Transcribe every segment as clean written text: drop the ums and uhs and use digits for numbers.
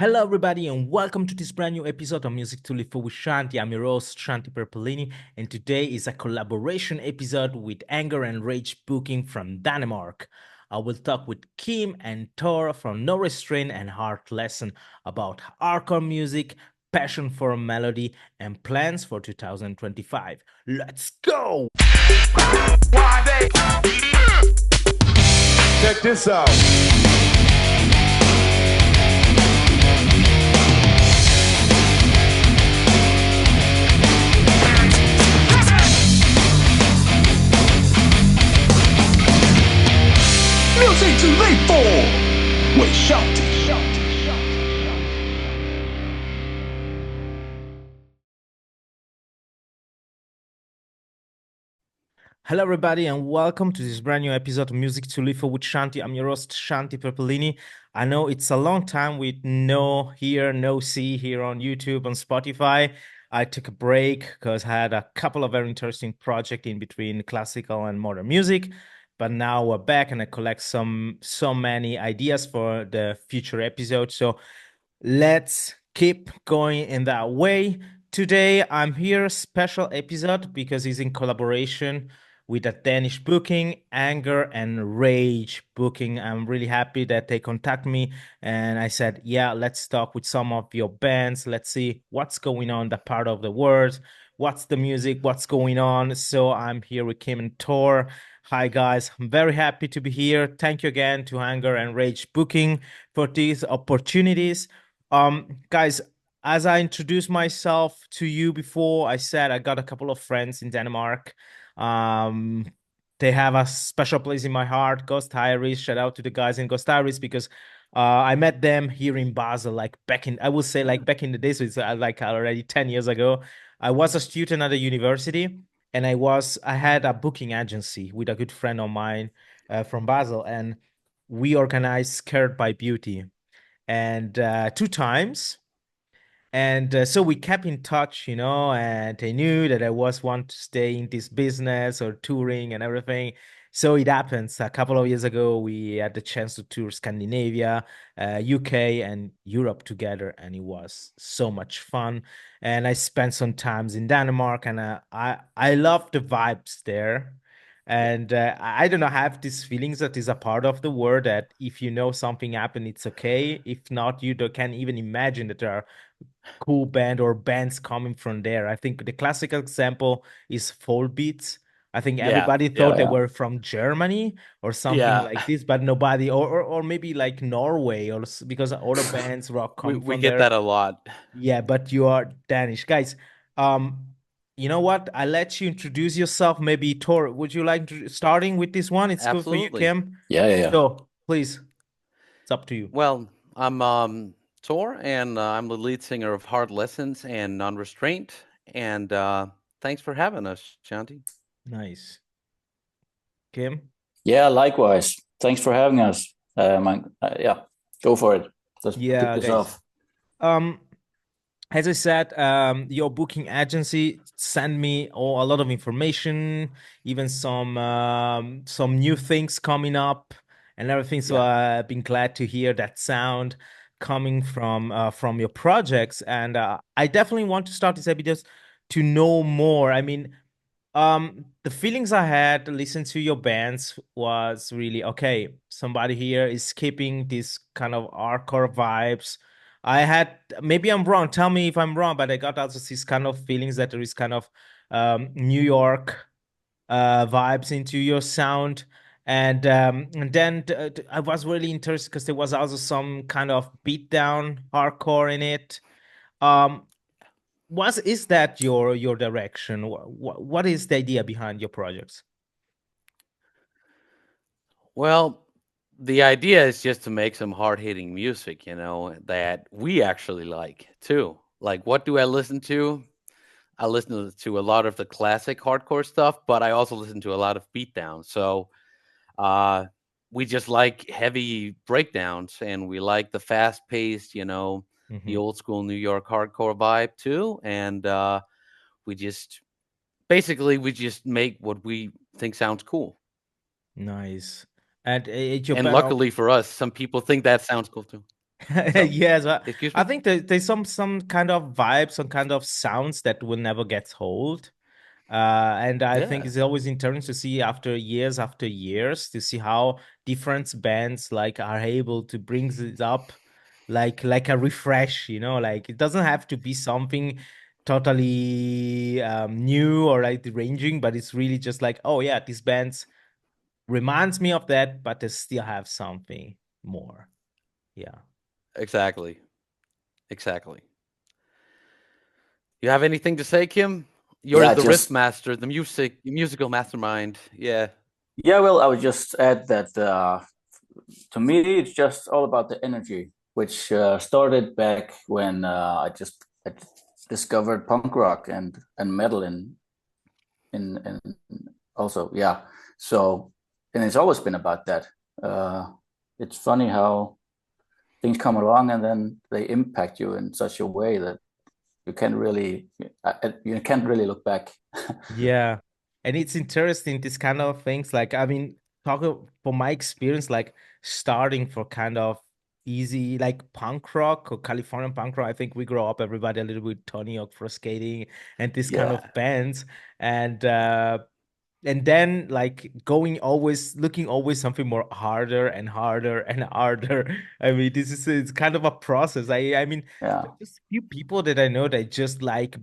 Hello, everybody, and welcome to this brand new episode of Music to Live For with Shanti. I'm your host, Shanti Perpellini, and today is a collaboration episode with Anger and Rage Booking from Denmark. I will talk with Kim and Thor from No Restraint and Hard Lesson about hardcore music, passion for melody, and plans for 2025. Let's go! Check this out. Music to live for with Shanti. Hello, everybody, and welcome to this brand new episode of Music to Live For with Shanti. I'm your host, Shanti Perpellini. I know it's a long time with no see here on YouTube, on Spotify. I took a break because I had a couple of very interesting projects in between classical and modern music. But now we're back and I collect so many ideas for the future episodes. So let's keep going in that way. Today I'm here special episode because it's in collaboration with a Danish booking, Anger and Rage booking. I'm really happy that they contact me and I said, yeah, let's talk with some of your bands. Let's see what's going on that part of the world. What's the music? What's going on? So I'm here with Kim and Thor. Hi guys, I'm very happy to be here. Thank you again to Anger and Rage Booking for these opportunities. Guys, as I introduced myself to you before, I said I got a couple of friends in Denmark. Um, they have a special place in my heart. Ghost Iris, shout out to the guys in Ghost Iris because I met them here in Basel, like I would say like back in the days, so it's like already 10 years ago. I was a student at a university and I had a booking agency with a good friend of mine from Basel, and we organized Scared by Beauty and two times. And so we kept in touch, and they knew that I was want to stay in this business or touring and everything. So it happens. A couple of years ago, we had the chance to tour Scandinavia, UK, and Europe together, and it was so much fun. And I spent some times in Denmark, and I love the vibes there. And I don't know, I have these feelings that is a part of the world that if you know something happened, it's okay. If not, you can't even imagine that there are cool band or bands coming from there. I think the classical example is Fall Beats. I think Yeah, everybody yeah, thought they were from Germany or something yeah. like this, but nobody, or maybe like Norway, because other bands rock We coming we from get there. that a lot. Yeah, but you are Danish, guys. Um, you know what? I'll let you introduce yourself. Maybe Tor, would you like to starting with this one? It's good for you, Absolutely. Kim. Yeah. So please, it's up to you. Well, I'm Tor, and I'm the lead singer of Hard Lessons and NonRestraint. And thanks for having us, Shanti. Nice, Kim. Yeah, likewise. Thanks for having us. Yeah, go for it. Let's kick Yeah, this guys. off. Um, as I said, your booking agency sent me a lot of information, even some new things coming up and everything. So Yeah. I've been glad to hear that sound coming from your projects, and I definitely want to start this episode to know more. I mean, the feelings I had listening to your bands was really okay. Somebody here is keeping this kind of hardcore vibes. I had maybe I'm wrong. Tell me if I'm wrong, but I got also these kind of feelings that there is kind of New York vibes into your sound. And then I was really interested because there was also some kind of beatdown hardcore in it. Um, was is that your direction? What is the idea behind your projects? Well, the idea is just to make some hard-hitting music, that we actually like too. Like, what do I listen to? I listen to a lot of the classic hardcore stuff, but I also listen to a lot of beatdown. So Uh, we just like heavy breakdowns, and we like the fast paced, the Hmm. old school New York hardcore vibe too. And we just we just make what we think sounds cool. Nice. And it's your And band. luckily for us, some people think that sounds cool too. So, Yes, excuse I me? think there's some kind of vibes, some kind of sounds that will never get old. And I think Yeah, it's always interesting to see after years to see how different bands like are able to bring this up like a refresh, you know, like it doesn't have to be something totally new or like ranging, but it's really just like, oh yeah, these bands reminds me of that, but they still have something more. Yeah. exactly. Exactly. You have anything to say, Kim? You're Yeah, the riff just master, the musical mastermind. Yeah. yeah. Well, I would just add that to me, it's just all about the energy, which started back when I discovered punk rock and metal in also yeah. So and it's always been about that. Uh, it's funny how things come along and then they impact you in such a way that you can't really look back. Yeah. And it's interesting, this kind of things. Like, I mean, talking for my experience, like starting for kind of easy, like punk rock or Californian punk rock. I think we grow up, everybody a little bit Tony Hawk for skating and this kind Yeah. of bands. And then like going always looking always something more harder and harder and harder. I mean, this is it's kind of a process. I mean, Yeah, there's just few people that I know that just like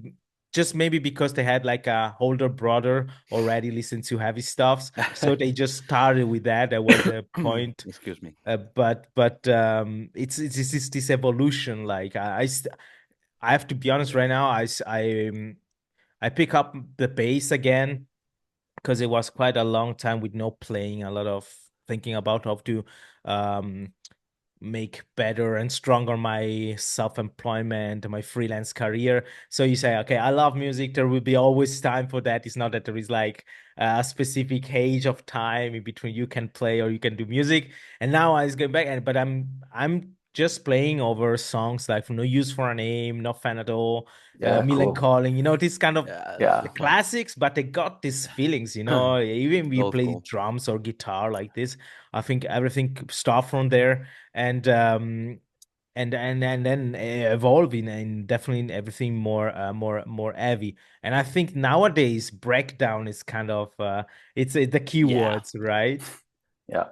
just maybe because they had like a older brother already listened to heavy stuffs, so they just started with that. That was the point. Excuse me. But it's this evolution. Like I have to be honest right now. I pick up the bass again because it was quite a long time with no playing, a lot of thinking about how to um, make better and stronger my self-employment, my freelance career. So you say, okay, I love music. There will be always time for that. It's not that there is like a specific age of time in between you can play or you can do music. And now I was going back, and but I'm just playing over songs like No Use for a Name, Not Fan at All, yeah, Milan cool. Calling, you know, this kind of Yeah, that's the Yeah, fun. classics, but they got these feelings, you know. Even we So play cool. drums or guitar like this, I think everything start from there and and then evolving and definitely in everything more heavy. And I think nowadays breakdown is kind of it's the Yeah. keywords, right? yeah,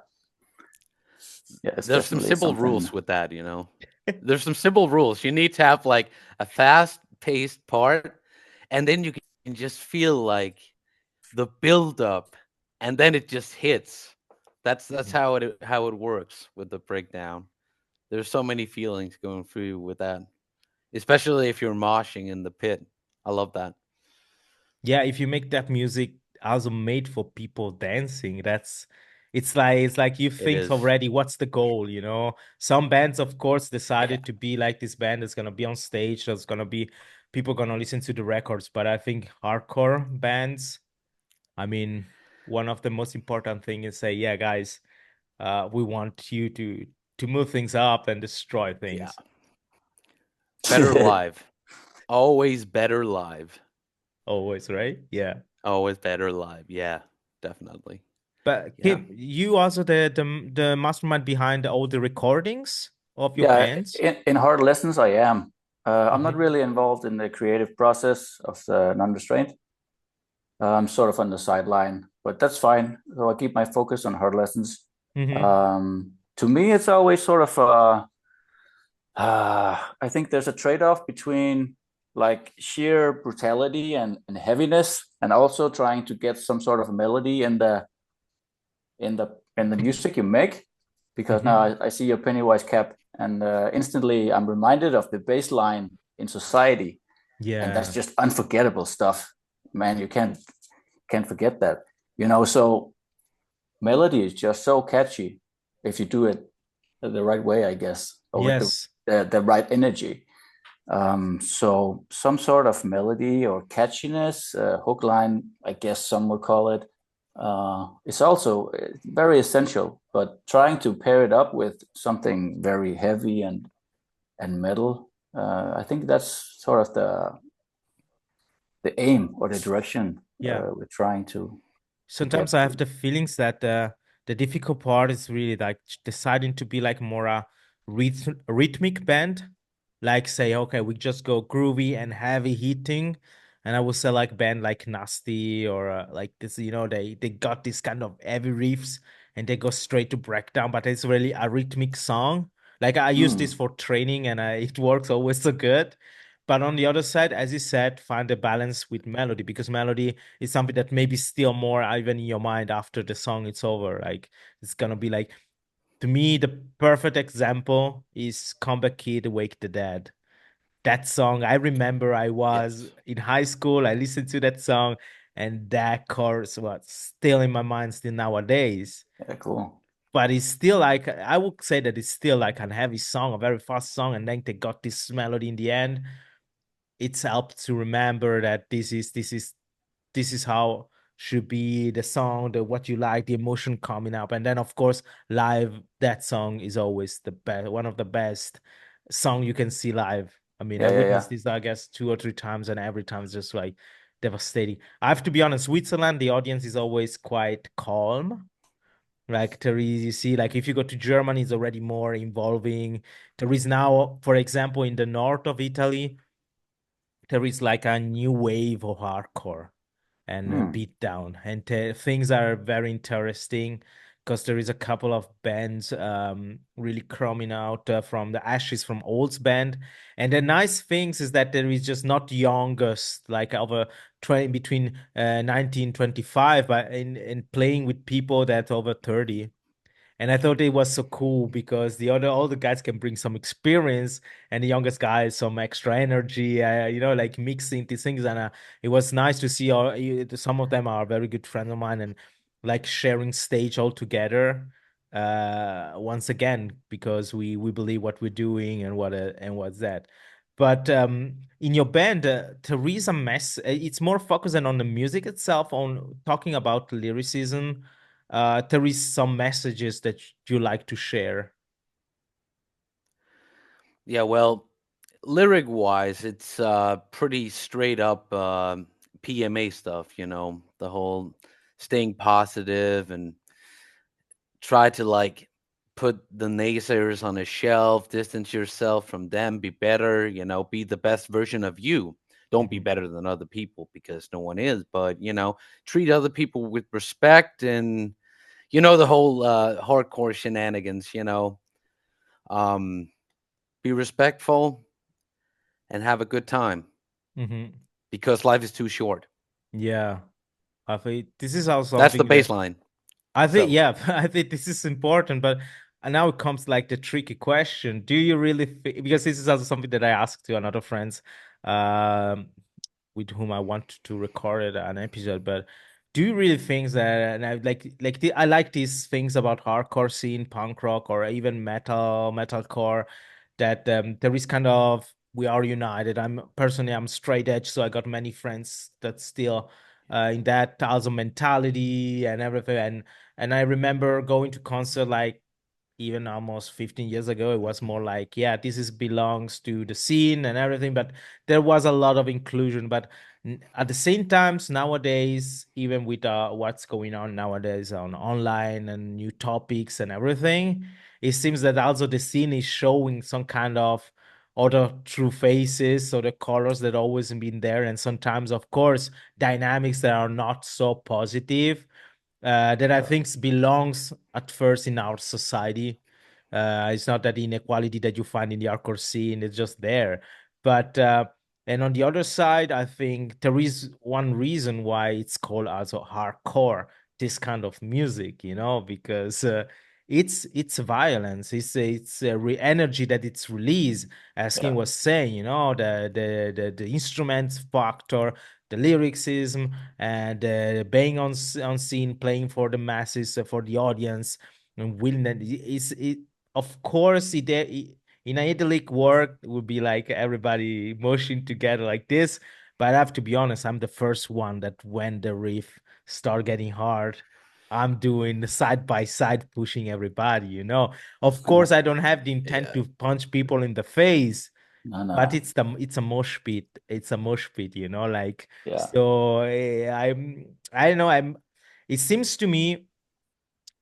yeah. It's There's some definitely simple something. rules with that, you know. There's some simple rules. You need to have like a fast-paced part, and then you can just feel like the build up, and then it just hits. That's how it works with the breakdown. There's so many feelings going through with that, especially if you're moshing in the pit. I love that. Yeah, if you make that music also made for people dancing, that's it's like you It think is. already what's the goal, you know? Some bands, of course, Yeah. decided to be like this band that's gonna be on stage, there's gonna be people gonna listen to the records. But I think hardcore bands, I mean, one of the most important thing is say, yeah, guys, we want you to move things up and destroy Yeah. things. Better live. Always better live. Always, right? Yeah. Always better live. Yeah, definitely. But Yeah. Kim, you also the mastermind behind all the recordings of your Yeah, bands? in Hard Lessons, I am. I'm not Hmm. really involved in the creative process of the non-restraint. I'm sort of on the sideline, but that's fine. So I keep my focus on Hard Lessons. Hmm. To me, it's always sort of I think there's a trade-off between like sheer brutality and heaviness, and also trying to get some sort of melody in the music you make. Because now Hmm. I see your Pennywise cap, and instantly I'm reminded of the bass line in Society, and that's Yeah. just unforgettable stuff, man. You can't forget that, So melody is just so catchy if you do it the right way, I guess, or with the Yes. the right energy. So some sort of melody or catchiness, hook line, I guess some would call it, is also very essential. But trying to pair it up with something very heavy and metal, I think that's sort of the aim or the direction Yeah. we're trying to Sometimes get I have to. the feelings that the difficult part is really like deciding to be like more rhythmic band, like say, okay, we just go groovy and heavy hitting, and I would say like band like Nasty or like this, they got this kind of heavy riffs and they go straight to breakdown, but it's really a rhythmic song. Like I use this Mm. for training and it works always so good. But on the other side, as you said, find a balance with melody because melody is something that maybe still more even in your mind after the song is over. Like it's gonna be like to me, the perfect example is Comeback Kid, Wake the Dead. That song, I remember I was Yes. in high school, I listened to that song, and that chorus was still in my mind still nowadays. Yeah, cool. But it's still like, I would say that it's still like a heavy song, a very fast song, and then they got this melody in the end. It's helped to remember that this is how should be the song, the what you like, the emotion coming up. And then of course, live, that song is always the best, one of the best song you can see live. I mean, I Yeah, yeah, witnessed yeah. this, I guess, 2 or 3 times, and every time it's just like devastating. I have to be honest, Switzerland, the audience is always quite calm. Like there is, you see, like if you go to Germany, it's already more involving. There is now, for example, in the north of Italy, there is like a new wave of hardcore and Mm. Beatdown, and things are very interesting because there is a couple of bands really coming out from the ashes from old band, and the nice things is that there is just not youngest like over 20 between 1925 but in playing with people that over 30, and I thought it was so cool because the other all the guys can bring some experience, and the youngest guy some extra energy. Like mixing these things, and it was nice to see. Some of them are very good friends of mine, and like sharing stage all together. Once again, because we believe what we're doing and what's that. But in your band, Teresa Mess, it's more focusing on the music itself, on talking about lyricism. There is some messages that you like to share. Yeah, well, lyric wise, it's pretty straight up PMA stuff, the whole staying positive and try to like put the naysayers on a shelf, distance yourself from them, be better, be the best version of you. Don't be Mhm. better than other people because no one is, but treat other people with respect and the whole hardcore shenanigans, um be respectful and have a good time Mhm. because life is too short. Yeah, I think this is also That's the something that baseline. I think. So, Yeah, I think this is important. But now it comes like the tricky question: do you really because this is also something that I asked to another friends, um, with whom I want to record an episode. But do you really think that? And I I like these things about hardcore scene, punk rock, or even metalcore, that there is kind of we are united. I'm straight edge, so I got many friends that still in that also mentality and everything. And I remember going to concert like even almost 15 years ago. It was more like, yeah, this is belongs to the scene and everything, but there was a lot of inclusion. But at the same times, nowadays, even with what's going on nowadays on online and new topics and everything, it seems that also the scene is showing some kind of other true faces, so the colors that always been there, and sometimes, of course, dynamics that are not so positive, that I Yeah. think belongs at first in our society. It's not that inequality that you find in the hardcore scene; it's just there. But and on the other side, I think there is one reason why it's called also hardcore. This kind of music, because it's violence. It's energy that it's released. As Kim Yeah. was saying, the instrument factor, the lyricism, and being on scene, playing for the masses, for the audience, and willing that is it. Of course, in an idyllic world, it would be like everybody motion together like this. But I have to be honest, I'm the first one that when the riff start getting hard, I'm doing the side by side pushing everybody. Of course, I don't have the intent yeah. to punch people in the face, No, but no. it's a mosh pit. It's a mosh pit, like Yeah. so. I don't know. It seems to me,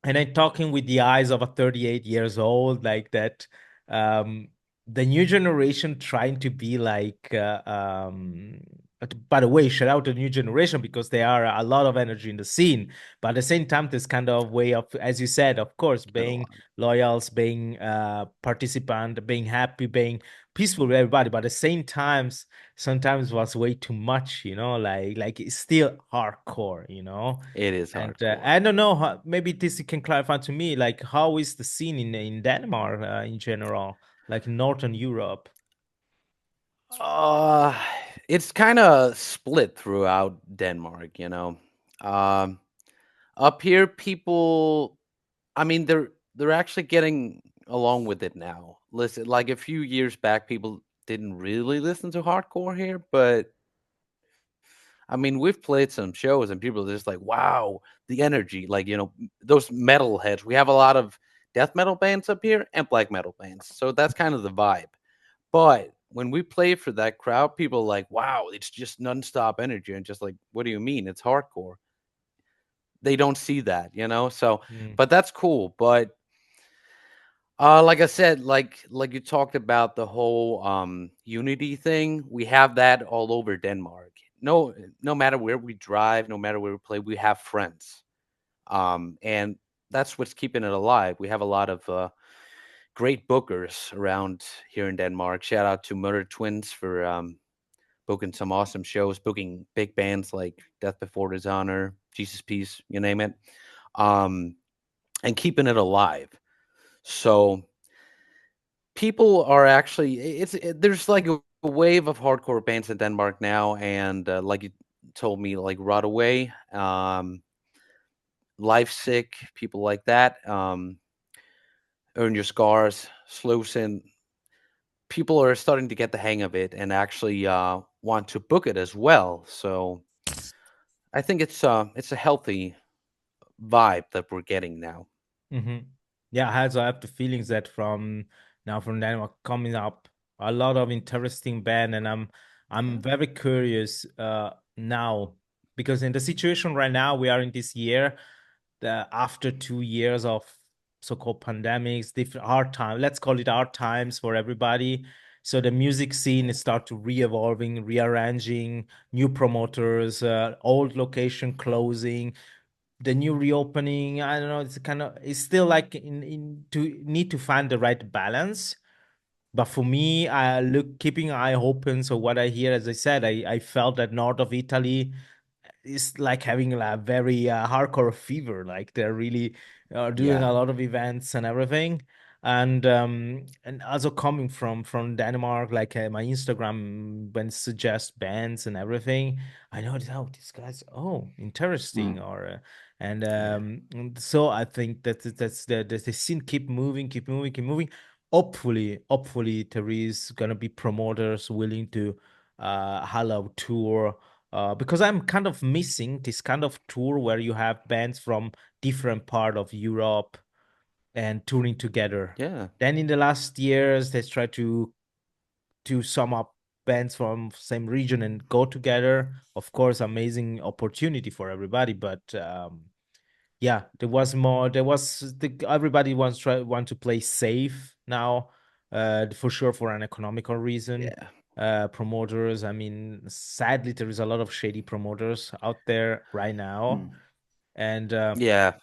and I'm talking with the eyes of a 38 years old, like that. um, the new generation trying to be like by the way, shout out to the new generation because there are a lot of energy in the scene, but at the same time this kind of way of, as you said, of course, There's a being lot. loyals, being participant, being happy, being peaceful with everybody, but at the same times sometimes was way too much, like it's still hardcore, It is and hardcore. I don't know how, maybe this you can clarify to me, like how is the scene in Denmark in general, like in Northern Europe? Uh, it's kind of split throughout Denmark, Um, Up here, people, I mean, they're actually getting along with it now. Listen, like a few years back, people didn't really listen to hardcore here, but I mean, we've played some shows and people are just like, wow, the energy, like, those metal heads. We have a lot of death metal bands up here and black metal bands. So that's kind of the vibe. But when we play for that crowd, people are like, wow, it's just nonstop energy. And just like, what do you mean? It's hardcore. They don't see that. So, Mm. but that's cool. But like I said, like you talked about the whole unity thing, we have that all over Denmark. No matter where we drive, no matter where we play, we have friends. And that's what's keeping it alive. We have a lot of great bookers around here in Denmark. Shout out to Murder Twins for booking some awesome shows, booking big bands like Death Before Dishonor, Jesus Peace, you name it, um, and keeping it alive. So people are actually there's like a wave of hardcore bands in Denmark now, and like you told me, like Rodaway, Life Sick, people like that, Earn Your Scars, Sluicin. People are starting to get the hang of it and actually want to book it as well. So I think it's a healthy vibe that we're getting now. Hmm. Yeah, I have the feelings that from Denmark coming up a lot of interesting band, and I'm Yeah. very curious now because in the situation right now we are in this year, after 2 years of so-called pandemics, different hard time, let's call it hard times for everybody. So the music scene is start to re-evolving, rearranging, new promoters, old location closing, the new reopening. I don't know, it's still like in to need to find the right balance. But for me, I look keeping an eye open. So what I hear, as I said, I felt that north of Italy is like having a very hardcore fever. Like they're really doing Yeah. a lot of events and everything. And also coming from Denmark, like my Instagram when suggest bands and everything, I know that, oh, these guys, oh, interesting, Mm. or Yeah. and so I think that's the scene keep moving, keep moving, keep moving. Hopefully there is gonna be promoters willing to allow tour, because I'm kind of missing this kind of tour where you have bands from different part of Europe and touring together. Yeah. Then in the last years, they try to sum up bands from same region and go together. Of course, amazing opportunity for everybody, but yeah, there was more. Everybody want to play safe now, for sure, for an economical reason. Yeah. Promoters, I mean, sadly, there is a lot of shady promoters out there right now, Mm. and Yeah.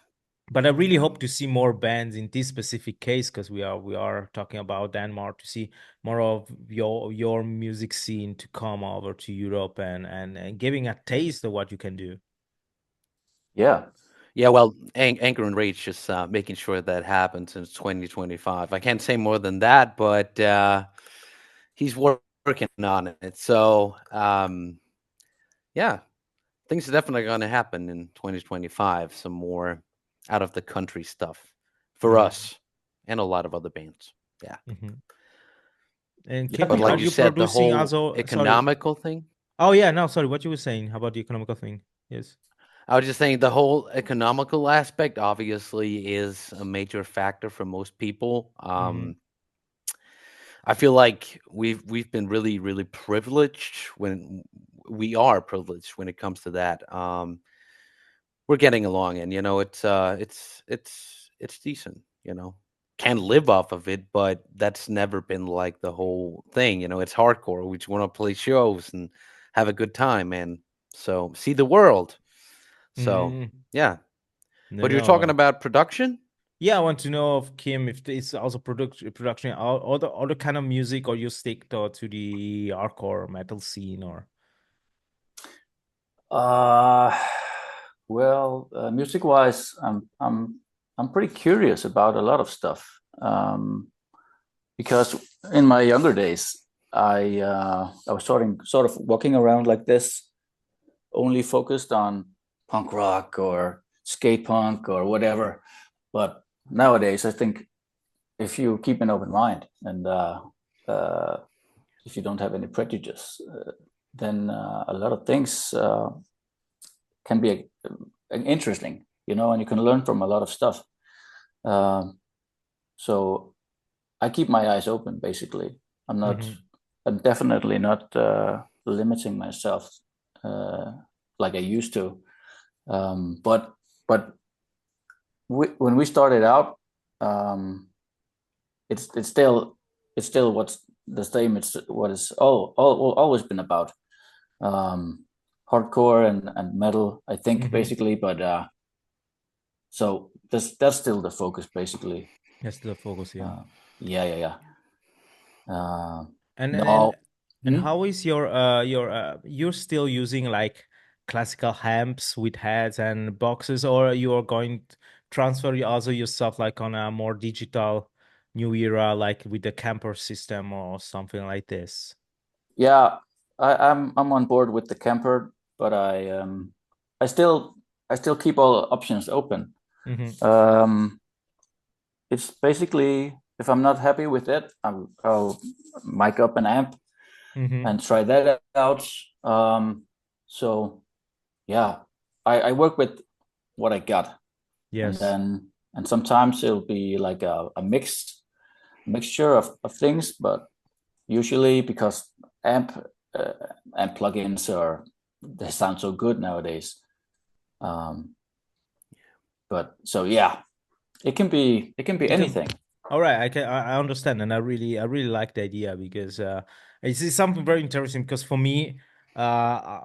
but I really hope to see more bands in this specific case, because we are talking about Denmark, to see more of your music scene to come over to Europe and giving a taste of what you can do. Yeah. Yeah, well, Anchor and Rage just making sure that happens in 2025. I can't say more than that, but he's working on it. So, yeah, things are definitely going to happen in 2025. Some more out of the country stuff for Hmm. us and a lot of other bands. Yeah. Hmm. And Yeah. But are like you you said, the producing whole also? Sorry. economical thing, Oh yeah, no, sorry. What you were saying about the economical thing? Yes. I was just saying the whole economical aspect obviously is a major factor for most people. Hmm. I feel like we've been really privileged when we are privileged when it comes to that. We're getting along, and it's decent. can live off of it, but that's never been like the whole thing. It's hardcore. We just want to play shows and have a good time and so see the world. So Mm, yeah. no, But you're talking no. about production? Yeah, I want to know of Kim if it's also production, other kind of music, or you stick to the hardcore metal scene, or. Uh, well, music-wise, I'm pretty curious about a lot of stuff. Because in my younger days, I was sort of walking around like this, only focused on punk rock or skate punk or whatever. But nowadays, I think if you keep an open mind and uh, if you don't have any prejudice, then a lot of things can be interesting, and you can learn from a lot of stuff. Um, so I keep my eyes open. Basically, I'm not. Mm-hmm. I'm definitely not limiting myself uh, like I used to. But when we started out, um, it's still what's the same. It's what it's always been about. Hardcore and metal, I think, Mm-hmm. basically. But so that's still the focus, basically. That's the focus, yeah. Yeah, yeah, yeah. And and No. and, and Hmm? how is you're still using like classical amps with heads and boxes, or you are going to transfer also your stuff like on a more digital new era, like with the camper system or something like this? Yeah, I'm on board with the camper, but I still I still keep all options open. Mm-hmm. Um, it's basically if I'm not happy with it, I'll mic up an amp Mm-hmm. and try that out. So yeah, I work with what I got, and Yes. then and sometimes it'll be like a mixture of things, but usually because amp uh, and plugins are they sound so good nowadays. Um, but so yeah, it can be You can. anything. All right, I understand, and I really like the idea because it's something very interesting. Because for me,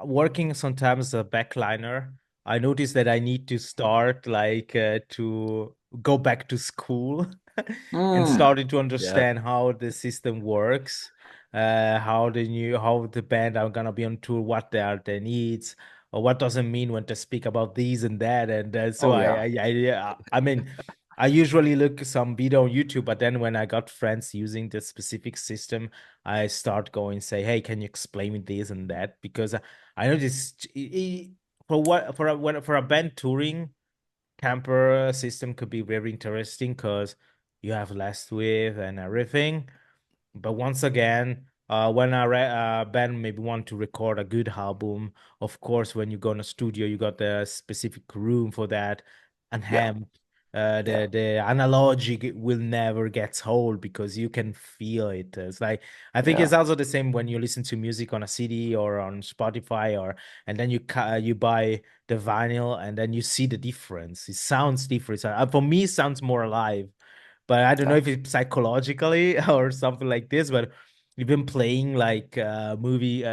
working sometimes as a backliner, I noticed that I need to start like to go back to school and Mm, started to Yeah. understand how the system works, how the band are gonna be on tour, what they are their needs, or what does it mean when to speak about these and that, and so oh yeah, I mean. I usually look some video on YouTube, but then when I got friends using the specific system, I start going say, "Hey, can you explain me this and that?" Because I know this for what for a band touring camper system could be very interesting because you have less width and everything. But once again, when a band maybe want to record a good album, of course, when you go in a studio, you got the specific room for that, and yeah, ham. yeah, The analogic will never get old because you can feel it. It's like I think it's yeah, also the same when you listen to music on a CD or on Spotify, or and then you buy the vinyl and then you see the difference. It sounds different. So, for me, it sounds more alive, but I don't know yeah. if it's psychologically or something like this. But we've been playing like movie.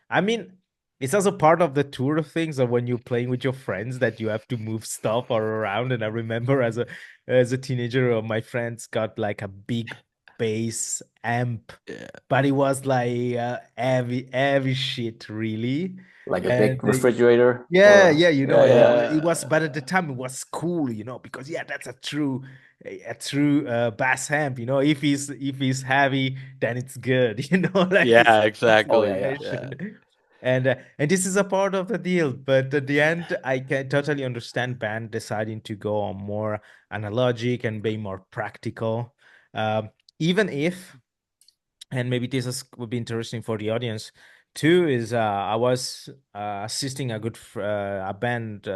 I mean, it's also part of the tour of things, or when you're playing with your friends that you have to move stuff or around. And I remember as a teenager, my friends got like a big bass amp, Yeah. but it was like heavy shit, really. Like a And big refrigerator, yeah, or yeah, yeah, it yeah, was, but at the time it was cool, because yeah, that's a true bass amp. If he's heavy, then it's good, like Yeah, it's oh exactly. yeah, Yeah. situation. And this is a part of the deal. But at the end, I can totally understand band deciding to go on more analogic and be more practical. Even if, and maybe would be interesting for the audience too, is I was assisting a band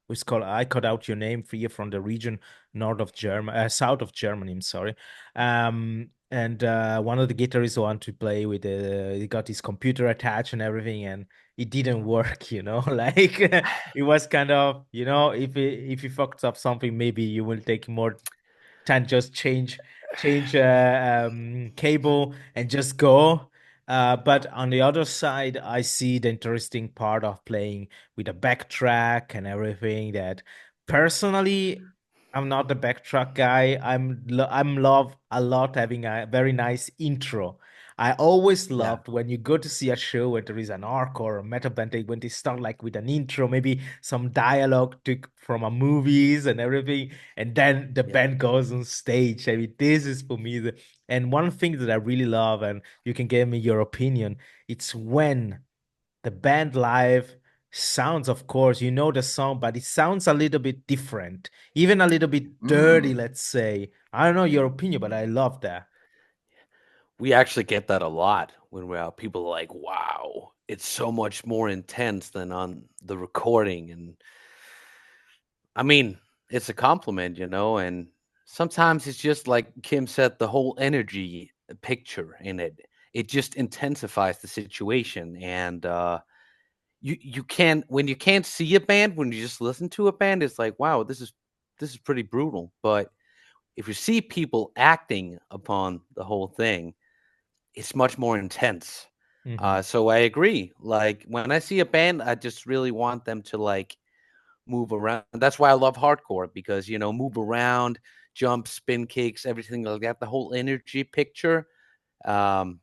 which called I Cut Out Your Name, for you, from the region south of Germany, I'm sorry. And one of the guitarists wanted to play with he got his computer attached and everything, and it didn't work, like it was kind of, if he fucks up something, maybe you will take more than just change cable and just go. But on the other side, I see the interesting part of playing with a backtrack and everything. That personally, I'm not the backtrack guy. I'm love a lot having a very nice intro. I always Yeah. loved when you go to see a show where there is an arc or a metal band, when they start like with an intro, maybe some dialogue took from a movies and everything, and then the Yeah. band goes on stage. I mean, this is for me and one thing that I really love, and you can give me your opinion, it's when the band live sounds, of course, you know the song, but it sounds a little bit different, even a little bit dirty, Mm. let's say. I don't know your opinion, but I love that. We actually get that a lot when we're out. People are like, wow, it's so much more intense than on the recording. And I mean, it's a compliment, and sometimes it's just like Kim said, the whole energy picture in it. It just intensifies the situation. And you can't when you can't see a band, when you just listen to a band, it's like, wow, this is pretty brutal. But if you see people acting upon the whole thing, it's much more intense. Hmm. So I agree. Like when I see a band, I just really want them to like move around. That's why I love hardcore because move around, jump, spin kicks, everything like that. The whole energy picture, um,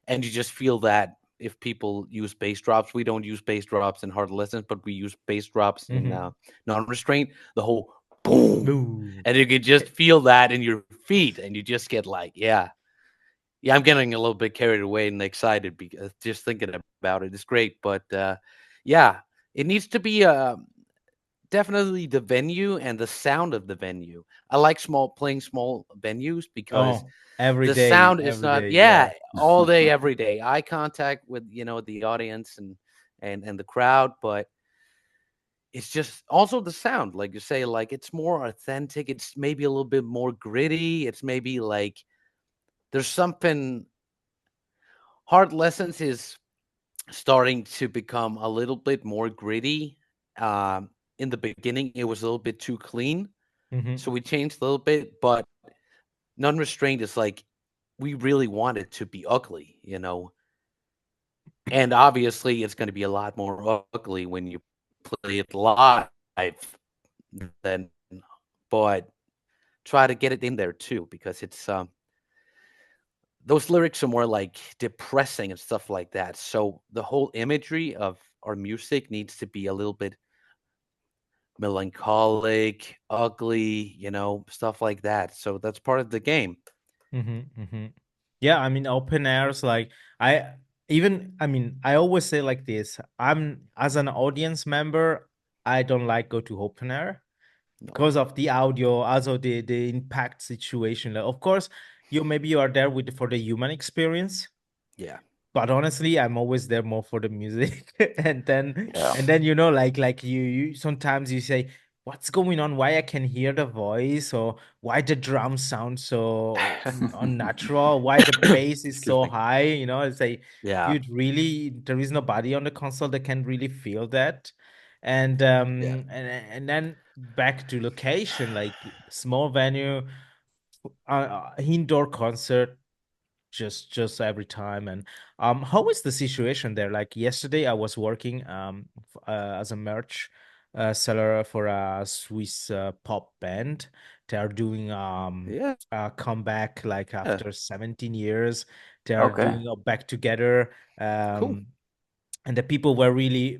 and you just feel that if people use bass drops, we don't use bass drops in Hard Lessons, but we use bass drops in Hmm. Non-Restraint. The whole boom, Boom. and you can just feel that in your feet, and you just get like, yeah, I'm getting a little bit carried away and excited because just thinking about it is great. But yeah, it needs to be definitely the venue and the sound of the venue. I like playing small venues because Oh, the sound is every not, day, yeah. yeah, all day, every day. Eye contact with the audience and the crowd, but it's just also the sound, like you say, like it's more authentic. It's maybe a little bit more gritty. It's maybe like there's something. Hard Lessons is starting to become a little bit more gritty. In the beginning, it was a little bit too clean, Hmm. so we changed a little bit. But non-restrained is like we really want it to be ugly. And obviously, it's going to be a lot more ugly when you play it live. Then, but try to get it in there too because it's those lyrics are more like depressing and stuff like that. So the whole imagery of our music needs to be a little bit melancholic, ugly, stuff like that. So that's part of the game. Hmm. Hmm. Yeah, I mean, open airs, like I mean, I always say like this, I'm as an audience member, I don't like go to open air No. because of the audio, also the impact situation. Like, of course, maybe you are there with for the human experience, Yeah. but honestly, I'm always there more for the music. and then Yeah. and then like you sometimes you say, what's going on, why I can hear the voice, or why the drums sound so unnatural, why the bass is Excuse so me. high, it's like, Yeah. dude, really, there is nobody on the console that can really feel that. and Yeah. um and then back to location, like small venue, indoor concert, just every time. And how is the situation there? Like yesterday I was working as a merch seller for a Swiss pop band. They are doing Yeah. a comeback, like after 17 years. They are Okay. doing a back together. Cool. And the people were really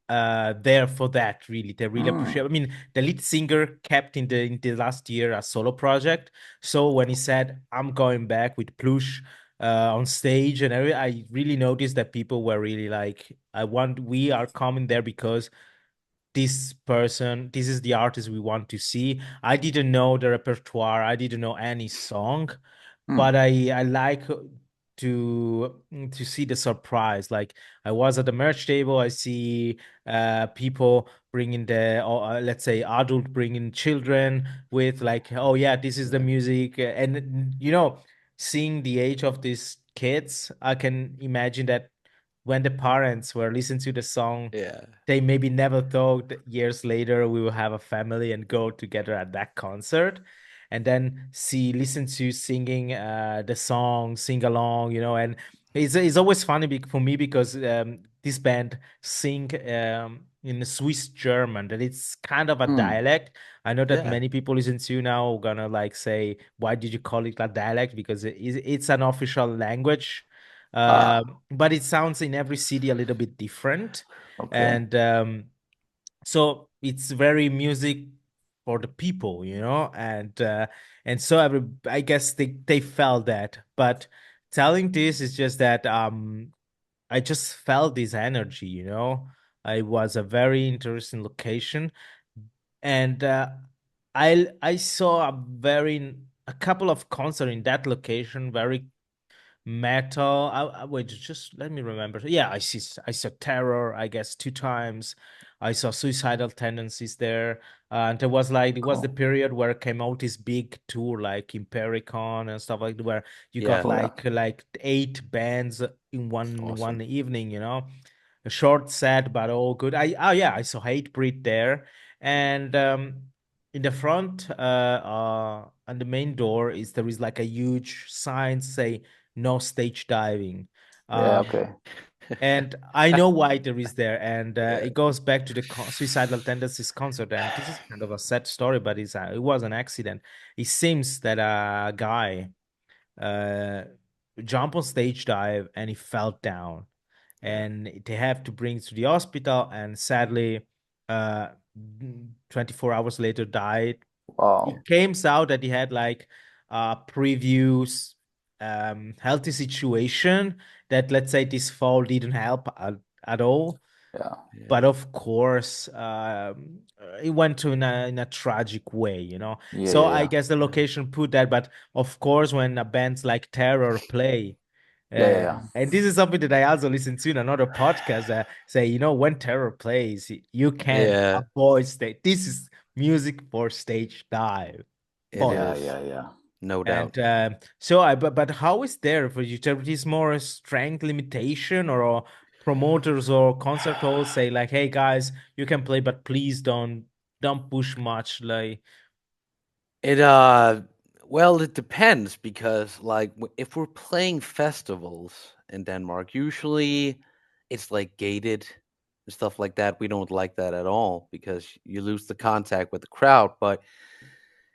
there for that. Really, they really Mm. appreciate. I mean, the lead singer kept in the last year a solo project. So when he said, I'm going back with Plush on stage and everything, I really noticed that people were really like, we are coming there because this is the artist we want to see. I didn't know the repertoire, I didn't know any song, Mm. but I like to see the surprise. Like I was at the merch table, I see people bringing let's say adult bringing children with like, oh yeah, this is the Yeah. music. And seeing the age of these kids, I can imagine that when the parents were listening to the song, Yeah. they maybe never thought that years later we will have a family and go together at that concert. and then listen to singing the song, sing along, and it's always funny for me because this band sing in Swiss German, that it's kind of a Hmm. dialect. I know that Yeah. many people listen to now are gonna like say, why did you call it a dialect? Because it's an official language, Ah, but it sounds in every city a little bit different, okay. and so it's very music for the people, and so I guess they felt that. But telling this is just that I just felt this energy, It was a very interesting location, and I saw a couple of concerts in that location, very metal. Wait, just let me remember. Yeah, I saw Terror, I guess, 2 times. I saw Suicidal Tendencies there. And it was the Cool. period where it came out this big tour like Impericon and stuff like that, where you got Yeah. Oh yeah. like 8 bands in one Awesome. evening, A short set, but all good. I saw Hatebreed there. And in the front, on the main door there is like a huge sign say no stage diving. Yeah. Um, Okay. and I know why there is there, and Yeah. it goes back to the Suicidal Tendencies concert. And this is kind of a sad story, but it was an accident. It seems that a guy uh, jumped on stage dive and he fell down, Yeah. and they have to bring to the hospital. And sadly, uh, 24 hours later, died. Wow. It came out that he had like previous healthy situation, that let's say this fall didn't help at all. Yeah. Yeah. But of course, it went to in a tragic way, Yeah. So Yeah. I Yeah. guess the location put that. But of course, when a bands like Terror play, Yeah. Yeah. Yeah. and this is something that I also listen to in another podcast, say, when Terror plays, you can't Yeah. avoid stage. This is music for stage dive. It Oh, Yeah. is. Yeah. Yeah. No doubt. and so but how is there for you? There is more a strength limitation, or promoters or concert halls say like, hey guys, you can play, but please don't push much. Like, It well, it depends because like if we're playing festivals in Denmark, usually it's like gated and stuff like that. We don't like that at all because you lose the contact with the crowd. But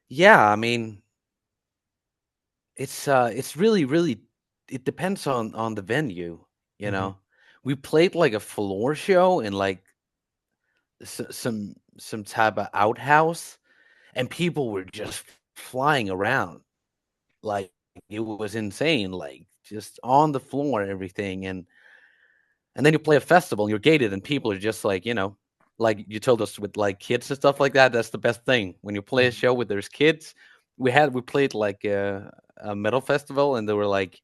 yeah, I mean, it's really it depends on the venue, you mhm, know. We played like a floor show in like some type of outhouse, and people were just flying around like it was insane, like just on the floor and everything. And then you play a festival and you're gated and people are just like, like you told us with like kids and stuff like that. That's the best thing when you play a mhm, show with there's kids. We played like a metal festival, and there were like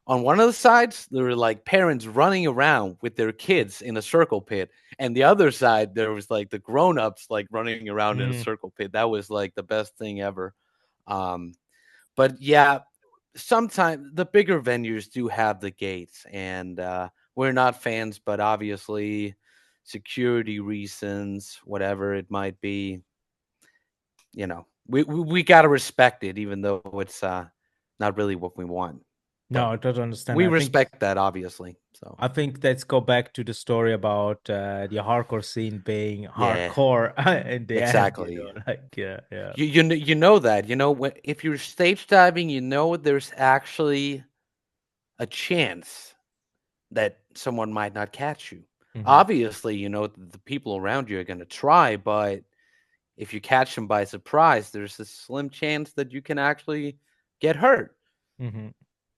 on one of the sides there were like parents running around with their kids in a circle pit, and the other side there was like the grown-ups like running around in a mm, circle pit. That was like the best thing ever. um but yeah, sometimes the bigger venues do have the gates, and we're not fans, but obviously security reasons, whatever it might be, we got to respect it, even though it's not really what we want. no, But I don't understand. we respect that, obviously. So I think let's go back to the story about the hardcore scene being yeah, hardcore in the end, exactly. like, yeah. You know that, if you're stage diving, there's actually a chance that someone might not catch you. Hmm. Obviously, the people around you are going to try, but if you catch them by surprise, there's a slim chance that you can actually get hurt. Hmm.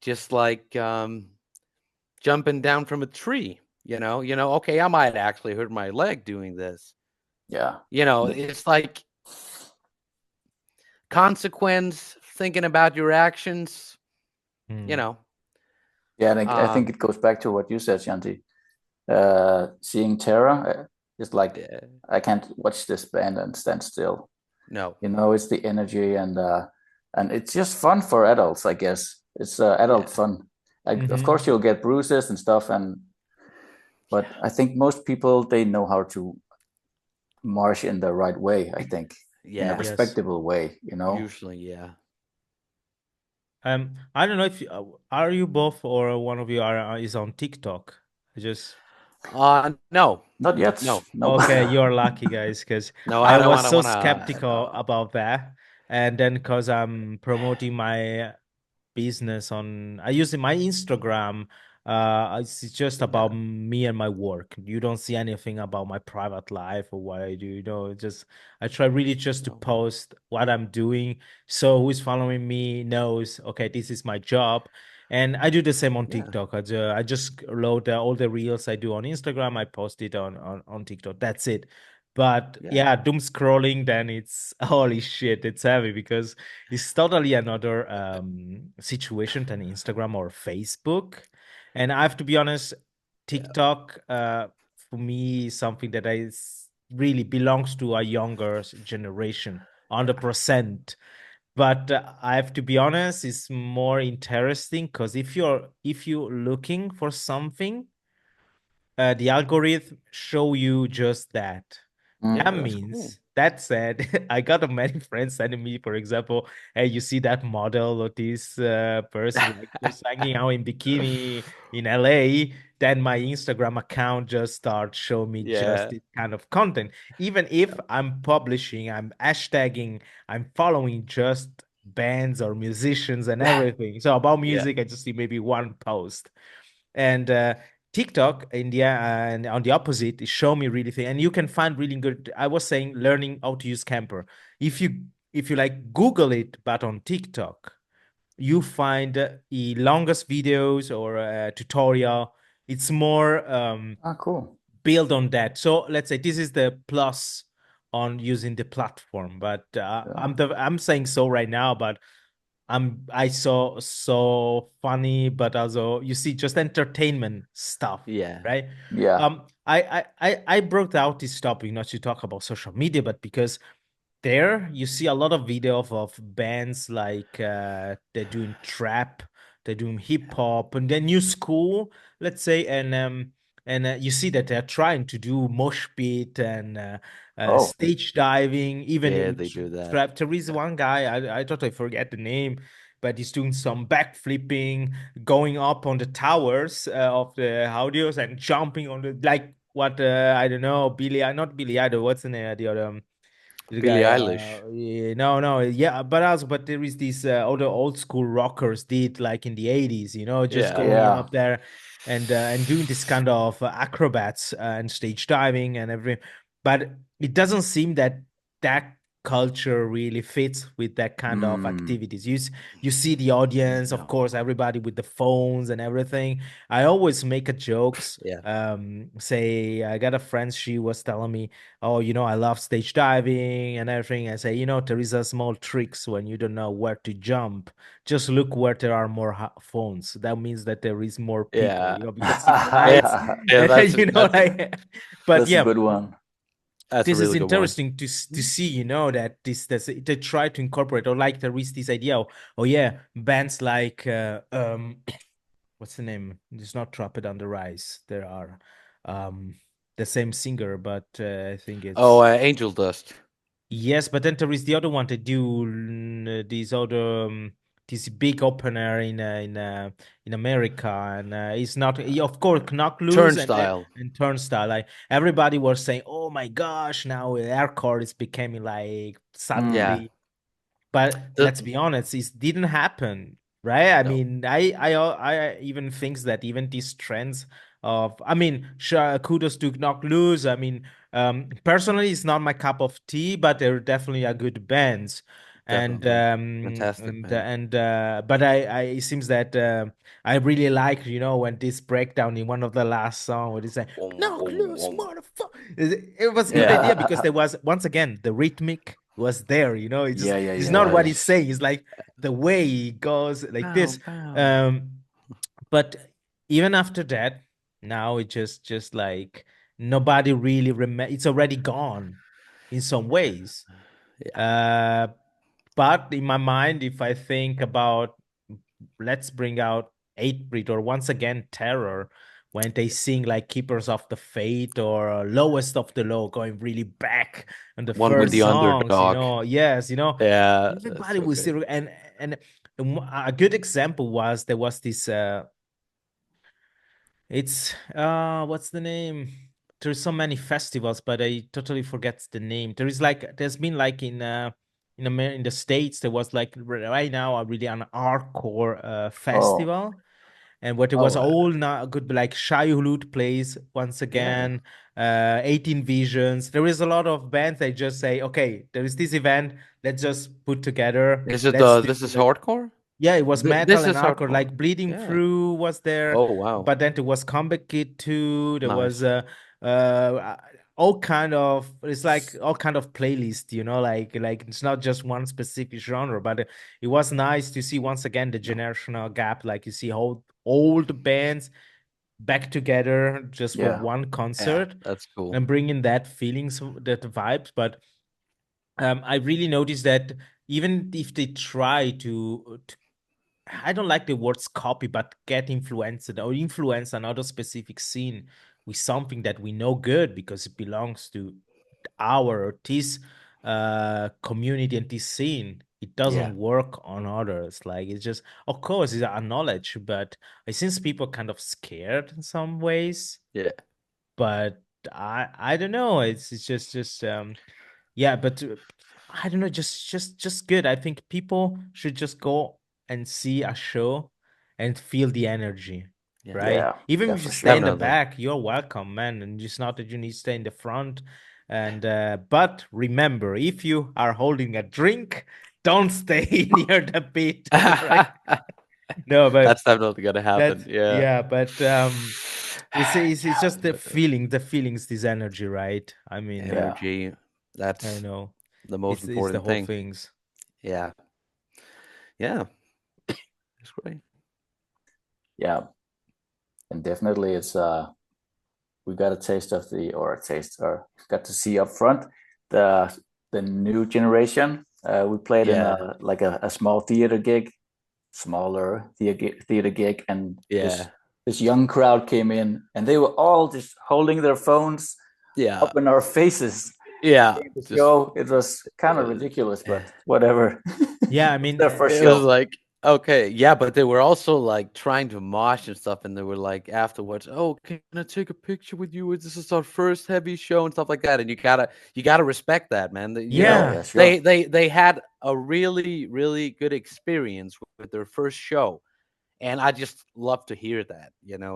Just like jumping down from a tree. Okay, I might actually hurt my leg doing this. Yeah. It's like consequence, thinking about your actions. You Mm. know, Yeah. And I uh, think it goes back to what you said, Shanti. Seeing Terra, it's like yeah, I can't watch this band and stand still. no, It's the energy and it's just fun for adults, I guess. It's adult yeah, fun. Like, of Hmm. course, you'll get bruises and stuff, but I think most people they know how to march in the right way, I think. in a Yeah, Yes. respectable way, you know. usually, yeah. I don't know if you, are you both or one of you are is on TikTok. I just No, Not yet. no, Nope. Okay, you're lucky guys, because no. I I don't was want to so want to. skeptical No, about that, and then because I'm promoting my business on I use my Instagram. It's just about yeah, me and my work. You don't see anything about my private life or what I do. Just I try really just to no, post what I'm doing. So who's following me knows, okay, this is my job. And I do the same on yeah, TikTok. I just load all the reels I do on Instagram. I post it on TikTok. That's it. But yeah, yeah, doom scrolling, then it's holy shit, it's heavy because it's totally another situation than Instagram or Facebook. And I have to be honest, yeah, TikTok for me is something that really belongs to a younger generation, 100%. But I have to be honest, it's more interesting because if you're looking for something, the algorithm show you just that. That Mm. That's cool. means that said, I got a many friends sending me, for example, hey, you see that model or this person like just hanging out in bikini in LA, then my Instagram account just starts showing me just Yeah, this kind of content. Even if yeah, I'm publishing, I'm hashtagging, I'm following just bands or musicians and everything. So about yeah, music, I just see maybe one post. And TikTok, India, and on the opposite, is show me really thing, and you can find really good. I was saying learning how to use Camper. If you like Google it, but on TikTok, you find the longest videos or tutorial. It's more Ah, cool. build on that. So let's say this is the plus on using the platform. But Yeah. I'm saying so right now, but I saw so funny, but also you see just entertainment stuff, yeah, right? Yeah. I brought out this topic not to talk about social media, but because there you see a lot of video of bands like they're doing trap, they're doing hip hop, and then new school, let's say, and you see that they're trying to do mosh pit and Oh, stage diving, even yeah. in They do that. trap. There is Yeah, one guy I thought I forget the name, but he's doing some backflipping, going up on the towers of the audios and jumping on the like what I don't know, not Billy Idol. What's the name? The other. The Billie guy, Eilish. yeah, no, yeah, but also, but there is these other old school rockers did like in the 80s, just Yeah, going yeah. up there and doing this kind of acrobats and stage diving and everything. But it doesn't seem that that culture really fits with that kind of Mm. activities. You see the audience, of no, course, everybody with the phones and everything. I always make a jokes. yeah, Say I got a friend, she was telling me, oh, I love stage diving and everything. I say, there is a small tricks when you don't know where to jump. Just look where there are more phones. That means that there is more people, yeah, because see the yeah, lights, yeah. and then, like, but That's a yeah, good one. That's a this is really good one. interesting to see, that they try to incorporate, or like there is this idea, oh yeah, bands like what's the name? It's not Trumpet on the Rise. There are um the same singer, but I think Oh, it's Angel Dust. yes, but then there is the other one they do these other this big opener in America, and it's not of course Knock Loose Turnstile. and Turnstile. Like everybody was saying, oh my gosh, now aircore is becoming like Mm. Yeah. suddenly, but The, let's be honest, it didn't happen, right? I no. mean, I even thinks that even these trends of, I mean, sure, kudos to Knock Loose. I mean, personally, it's not my cup of tea, but they're definitely a good bands. And Definitely. Fantastic band. but it seems that I really like, when this breakdown in one of the last song where they say Wom, knock wom, loose wom. motherfucker. It was a good Yeah. idea because there was, once again, the rhythmic was there, Yeah, yeah, it's yeah, not yeah, what yeah. he's saying, it's like the way he goes like Pow, this. pow. um but even after that, now it just like nobody really remember, it's already gone in some ways. Yeah. uh but in my mind, if I think about, let's bring out 8-Bit or once again Terror, when they sing like Keepers of the Fate or Lowest of the Low, going really back on the One with first the songs, underdog. yes, Yeah, that's everybody so was good. still, and a good example was there was this it's what's the name? There's so many festivals, but I totally forget the name. There's been like in the States there was like right now a really an hardcore Oh, festival, and what it was oh, all now good like Shai Hulud plays once yeah, again, 18 Visions. There is a lot of bands that just say, okay, there is this event, let's just put together, Is it let's do this is it. hardcore? Yeah, it was metal This and is hardcore, hardcore. like Bleeding Yeah. Through was there, Oh wow. but then there was Combat Kid too. There was Nice. uh all kind of it's like all kind of playlist, like it's not just one specific genre, but it was nice to see once again the No. generational gap, like you see old bands back together just for yeah, one Yeah, concert that's cool. and bringing that feelings, that vibes. But I really noticed that even if they try to I don't like the words copy, but get influenced or influence another specific scene with something that we know good because it belongs to our or this community and this scene. It Yeah. doesn't work on others. Like it's just, of course, it's a knowledge, but I sense people kind of scared in some ways. Yeah. But I don't know. It's just yeah, but I don't know, just good. I think people should just go and see a show and feel the energy, Yeah. right? yeah, Even yeah, if you for stay in sure. the Definitely. back, you're welcome, man. And it's not that you need to stay in the front. And but remember, if you are holding a drink, don't stay near the pit, right? No, but That's definitely gonna happen. that's Yeah. yeah, but it's Yeah, just so good. the feelings, this energy, right? I mean, Yeah, Energy. I That's know the most it's the important whole thing. things. Yeah. Yeah. That's great. yeah, and definitely it's we got a taste of or got to see up front the the new generation. We played in Yeah. a small theater gig, smaller theater gig, and Yeah. this young crowd came in, and they were all just holding their phones Yeah. up in our faces. Yeah. The Just show, it was kind of ridiculous, but whatever. Yeah, I It's mean, their first it was show. like, okay, yeah, but they were also like trying to mosh and stuff, and they were like afterwards, oh, can I take a picture with you? This is our first heavy show and stuff like that. And you gotta respect that, man. You Yeah, know, yeah, yeah, sure. they had a really, really good experience with their first show. And I just love to hear that.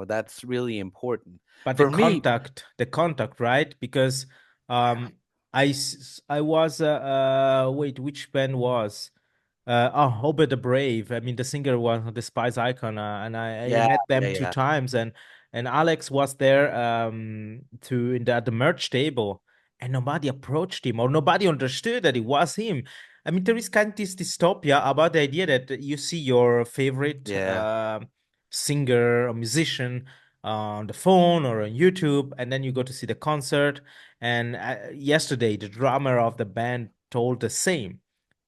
That's really important. but For me, the contact, right? Because um, I was wait, which band was? Hobart the Brave. I mean, the singer was the Spice Icon, and I yeah, met yeah, them two yeah, times, and Alex was there to in the at the merch table, and nobody approached him or nobody understood that it was him. I mean, there is kind of this dystopia about the idea that you see your favorite yeah, singer or musician on the phone or on YouTube, and then you go to see the concert. And yesterday, the drummer of the band told the same.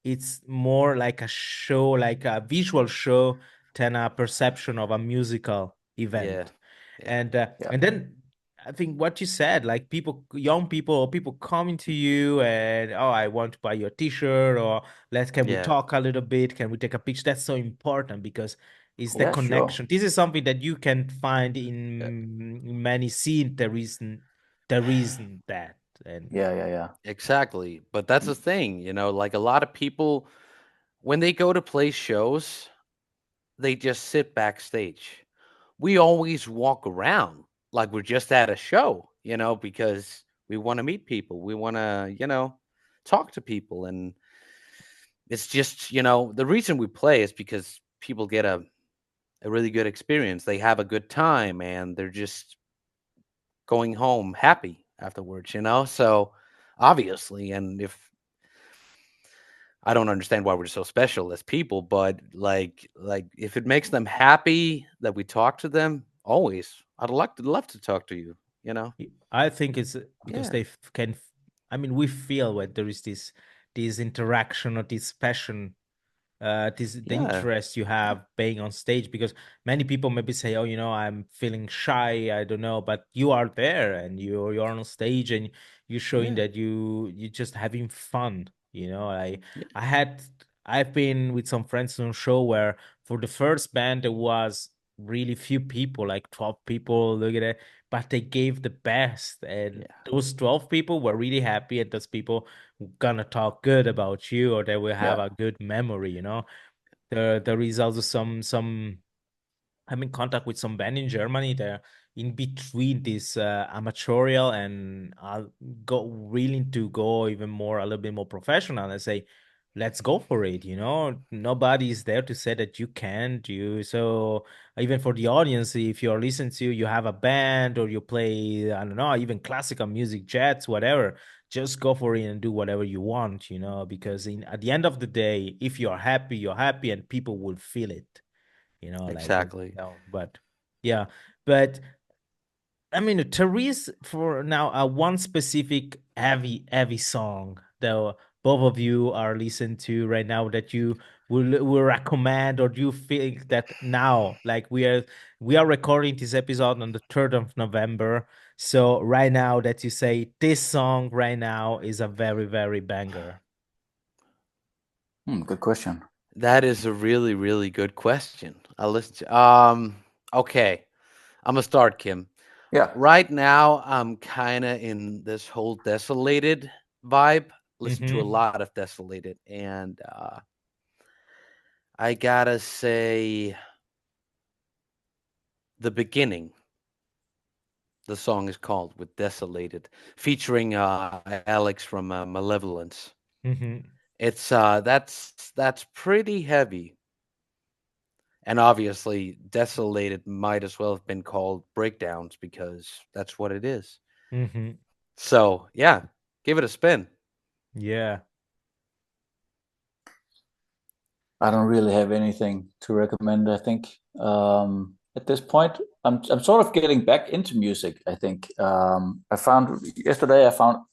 It's more like a show, like a visual show, than a perception of a musical yeah, event. yeah, Yeah, And then I think what you said, like people, young people or people coming to you and, oh, I want to buy your t-shirt, or can we yeah, talk a little bit? Can we take a picture? That's so important because it's the yeah, sure. connection. This is something that you can find yeah. in many scenes. The reason that, and Yeah, yeah, yeah. Exactly. But that's the thing, like a lot of people when they go to play shows, they just sit backstage. We always walk around like we're just at a show, because we want to meet people. We want to, talk to people. And it's just, the reason we play is because people get a really good experience. They have a good time and they're just going home happy afterwards. So obviously, and if I don't understand why we're so special as people, but like if it makes them happy that we talk to them, always. I'd love to talk to you. I think it's because Yeah. they I mean, we feel when there is this interaction or this passion this the Yeah. interest you have being on stage, because many people maybe say, oh, I'm feeling shy, I don't know, but you are there and you're on stage and you're showing Yeah. that you're just having fun. Yeah. I had I've been with some friends on a show where for the first band there was really few people, like 12 people, look at it, but they gave the best, and Yeah. those 12 people were really happy, and those people gonna talk good about you, or they will have Yeah. a good memory. There is also some I'm in contact with some band in Germany. They're in between this amatorial and I'll go willing to go even more, a little bit more professional, and say, let's go for it. Nobody is there to say that you can't. So even for the audience, if you're listening to, you have a band or you play, I don't know, even classical music, jazz, whatever, just go for it and do whatever you want, because at the end of the day, if you're happy and people will feel it, like Exactly. but yeah, but I mean, Therese, for now, one specific heavy song that both of you are listening to right now that you will recommend, or do you think that now, like we are recording this episode on the 3rd of November, so right now that you say this song right now is a very, very banger. Good question. That is a really, really good question. I'll listen to. Okay, I'm gonna start, Kim. Yeah. Right now, I'm kind of in this whole desolated vibe. Listen to a Mm-hmm. lot of desolated, and I gotta say, the beginning. The song is called with desolated, featuring Alex from Malevolence. Mm-hmm. It's that's pretty heavy, and obviously, desolated might as well have been called breakdowns because that's what it is. Mm-hmm. So yeah, give it a spin. Yeah. I don't really have anything to recommend. I think at this point, I'm sort of getting back into music. I think I found yesterday. I found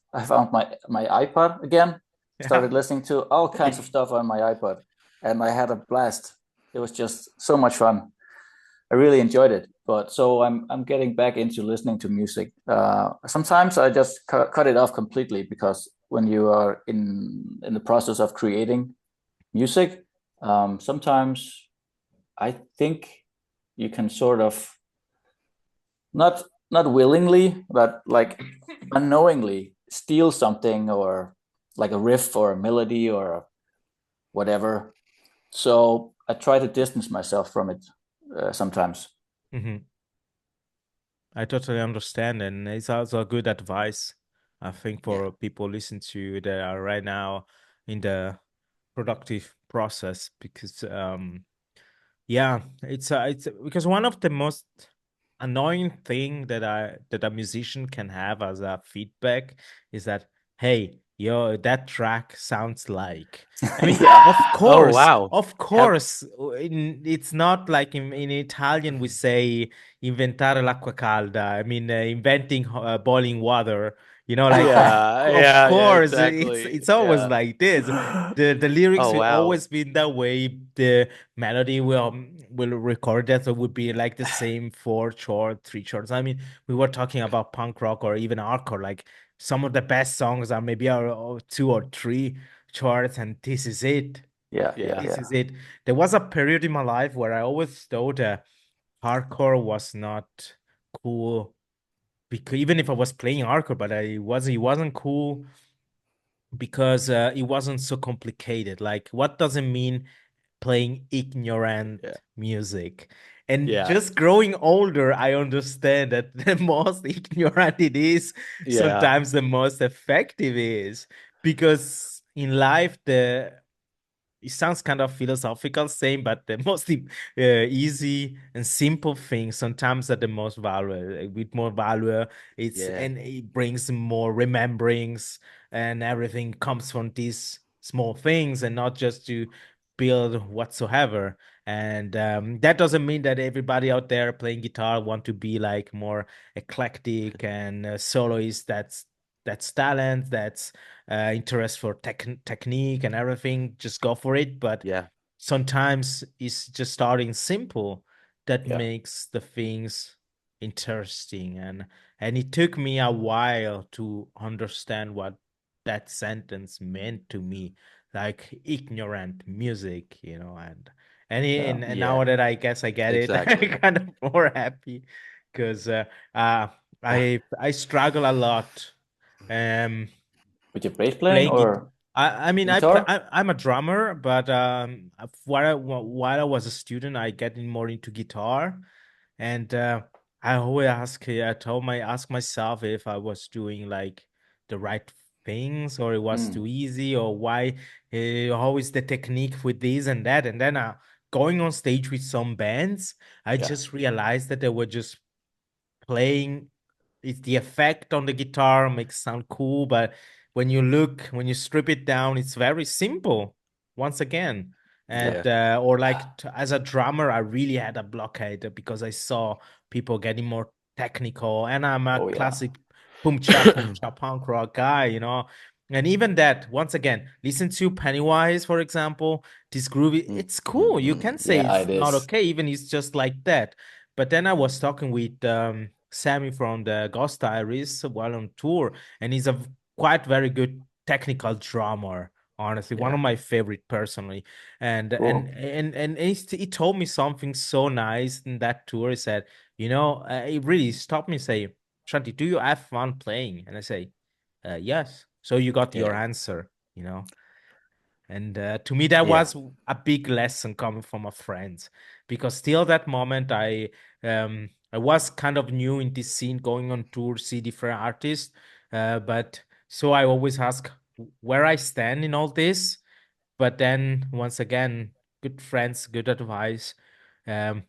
my iPod again. Yeah. Started listening to all kinds of stuff on my iPod, and I had a blast. It was just so much fun. I really enjoyed it. But so I'm getting back into listening to music. Sometimes I just cut it off completely because when you are in the process of creating music, sometimes I think you can sort of not not willingly, but like unknowingly steal something, or like a riff or a melody or whatever. So I try to distance myself from it sometimes. Mm-hmm. I totally understand, and it's also a good advice, I think, Yeah, for people listening to you that are right now in the productive process, because yeah, it's because one of the most annoying thing that a musician can have as a feedback is that, hey, that track sounds like. I mean, Yeah, of Oh course, wow. of Have course, it's not like in Italian we say inventare l'acqua calda. I mean, inventing boiling water. Like yeah, of yeah, course, it's exactly. it's always Yeah. like this. The lyrics Oh will wow. always be that way. The melody will record that, so it would be like the same 4 chord, 3 chords. I mean, we were talking about punk rock or even hardcore. Like some of the best songs are maybe are 2 or 3 chords, and this is it. yeah, yeah, Yeah. This yeah, is it. There was a period in my life where I always thought hardcore was not cool, because even if I was playing hardcore, but it wasn't cool because it wasn't so complicated. Like, what does it mean playing ignorant Yeah. music? And Yeah. just growing older, I understand that the most ignorant it is, Yeah. sometimes the most effective is. Because in life, it sounds kind of philosophical saying, but the most easy and simple things sometimes are the most value. With more value, Yeah. and it brings more rememberings, and everything comes from these small things, and not just to build whatsoever. And that doesn't mean that everybody out there playing guitar want to be like more eclectic and soloist. That's talent. That's interest for technique and everything. Just go for it. But Yeah. sometimes it's just starting simple that Yeah. makes the things interesting. And it took me a while to understand what that sentence meant to me, like ignorant music, Yeah. and now Yeah, that I guess I get it, exactly. I'm kind of more happy because uh, I struggle a lot um With your bass playing playing it. or I mean guitar? I'm a drummer, but while I was a student, I get in more into guitar, and I always ask myself if I was doing like the right things or it was too Mm. easy or why how is the technique with this and that, and then going on stage with some bands, I Yeah. just realized that they were just playing. It's the effect on the guitar makes sound cool, but when you strip it down, it's very simple once again. Yeah. And or like as a drummer, I really had a blockade because I saw people getting more technical, and I'm a Oh yeah. classic boom cha punk rock guy, And even that, once again, listen to Pennywise, for example, this groovy, Mm, it's cool. You mhm. can say Yeah, it's it not is. okay, even it's just like that. But then I was talking with Sammy from the Ghost Diaries while on tour, and he's a quite very good technical drummer. Honestly, one Yeah. of my favorite personally, Cool. he told me something so nice in that tour. He said, he really stopped me, and say, Shanti, do you have fun playing? And I say, yes. So you got your Yeah. answer. And to me, that Yeah. was a big lesson coming from a friend, because still that moment I was kind of new in this scene, going on tour, see different artists, but so I always ask where I stand in all this. But then once again, good friends, good advice, um,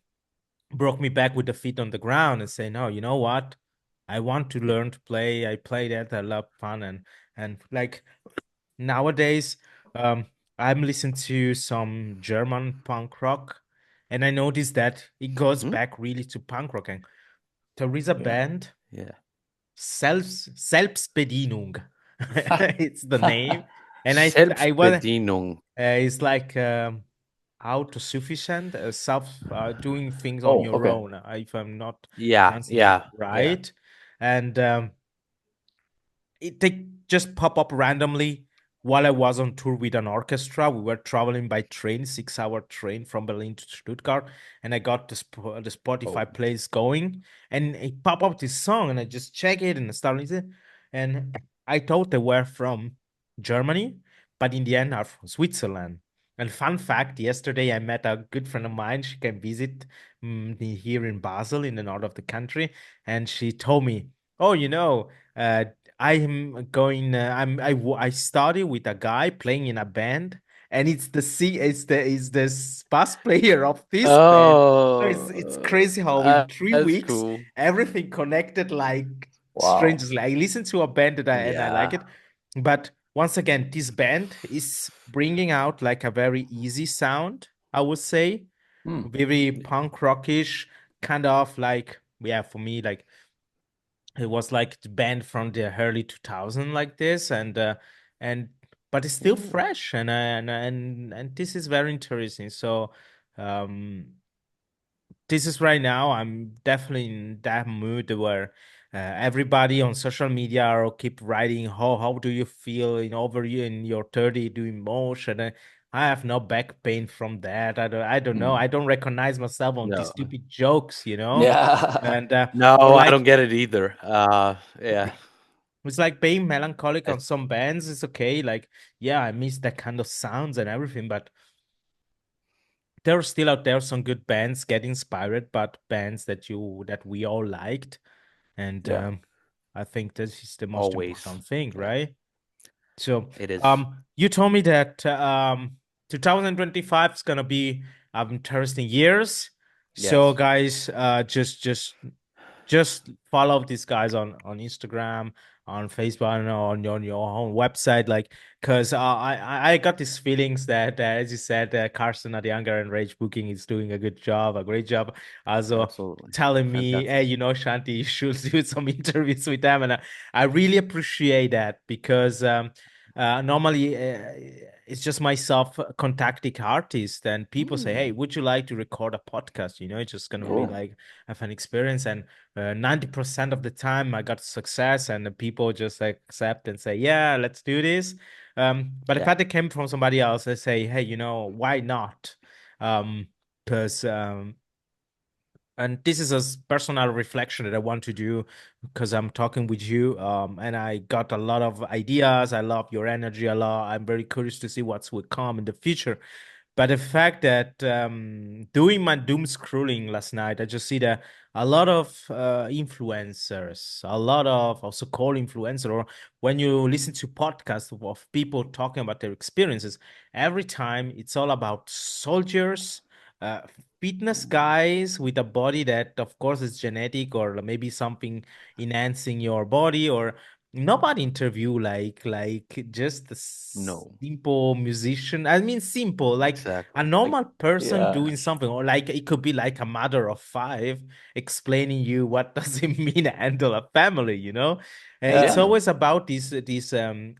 broke me back with the feet on the ground and say, no, you know what? I want to learn to play. I play that. I love fun and like nowadays, I'm listening to some German punk rock, and I noticed that it goes Hmm? back really to punk rock. And there is a Yeah. band, Yeah. Selbstbedienung. It's the name, and I was Selbstbedienung. it's like autosufficient, self doing things on Oh, your okay. own, if I'm not Yeah, pronouncing it yeah, yeah. right, and they just pop up randomly while I was on tour with an orchestra. We were traveling by train, 6 hour train from Berlin to Stuttgart, and I got the Oh. Spotify plays going, and it pop up this song, and I just check it and start listening, and I thought they were from Germany, but in the end are from Switzerland. And fun fact, yesterday I met a good friend of mine. She came visit here in Basel, in the north of the country, and she told me, "Oh, uh, I'm going. I study with a guy playing in a band, and it's the bass player of this band. So it's Oh, crazy how in three that's weeks cool. everything connected like Wow. strangely. I listen to a band and I like Yeah. it, but once again, this band is bringing out like a very easy sound. I would say Hmm. very punk rockish, kind of like, yeah, for me, like it was like the band from the early 2000 like this, and but it's still Ooh. fresh, and this is very interesting. So um this is right now, I'm definitely in that mood where everybody on social media are keep writing, how do you feel in over you in your 30 doing motion. I have no back pain from that. I don't know, Hmm. I don't recognize myself on these No. stupid jokes. Yeah. And or No, I don't like, get it either. Yeah. it's like being melancholic I on some bands is okay. Like, yeah, I miss that kind of sounds and everything, but there are still out there some good bands get inspired, but bands that we all liked. And Yeah. I think this is the most always. important thing, Yeah, right? So, it is. you told me that 2025 is gonna be interesting years. So, Yes, guys, just follow these guys on Instagram, on Facebook, and on your own website, like, because I got these feelings that as you said, Carson at the Younger and Rage Booking is doing a good job, a great job, also absolutely. telling me, hey, Fantastic. Shanti, you should do some interviews with them, and I really appreciate that because normally it's just myself contacting artists, and people say, "Hey, Mm, would you like to record a podcast?" It's just gonna be Cool. like a fun experience, and 90% of the time I got success, and the people just accept and say, "Yeah, let's do this." But if yeah. I came from somebody else, they say, "Hey, why not?" Because and this is a personal reflection that I want to do because I'm talking with you, and I got a lot of ideas. I love your energy a lot. I'm very curious to see what's will come in the future. But the fact that doing my doom scrolling last night, I just see that a lot of influencers, a lot of also called influencer, or when you listen to podcasts of people talking about their experiences, every time it's all about soldiers, uh, fitness guys with a body that, of course, is genetic or maybe something enhancing your body, or nobody interview like just a No. simple musician. I mean, simple, like a Exactly. Like, normal person Yeah. doing something, or like it could be like a mother of five explaining you what does it mean to handle a family, it's Yeah. yeah. always about these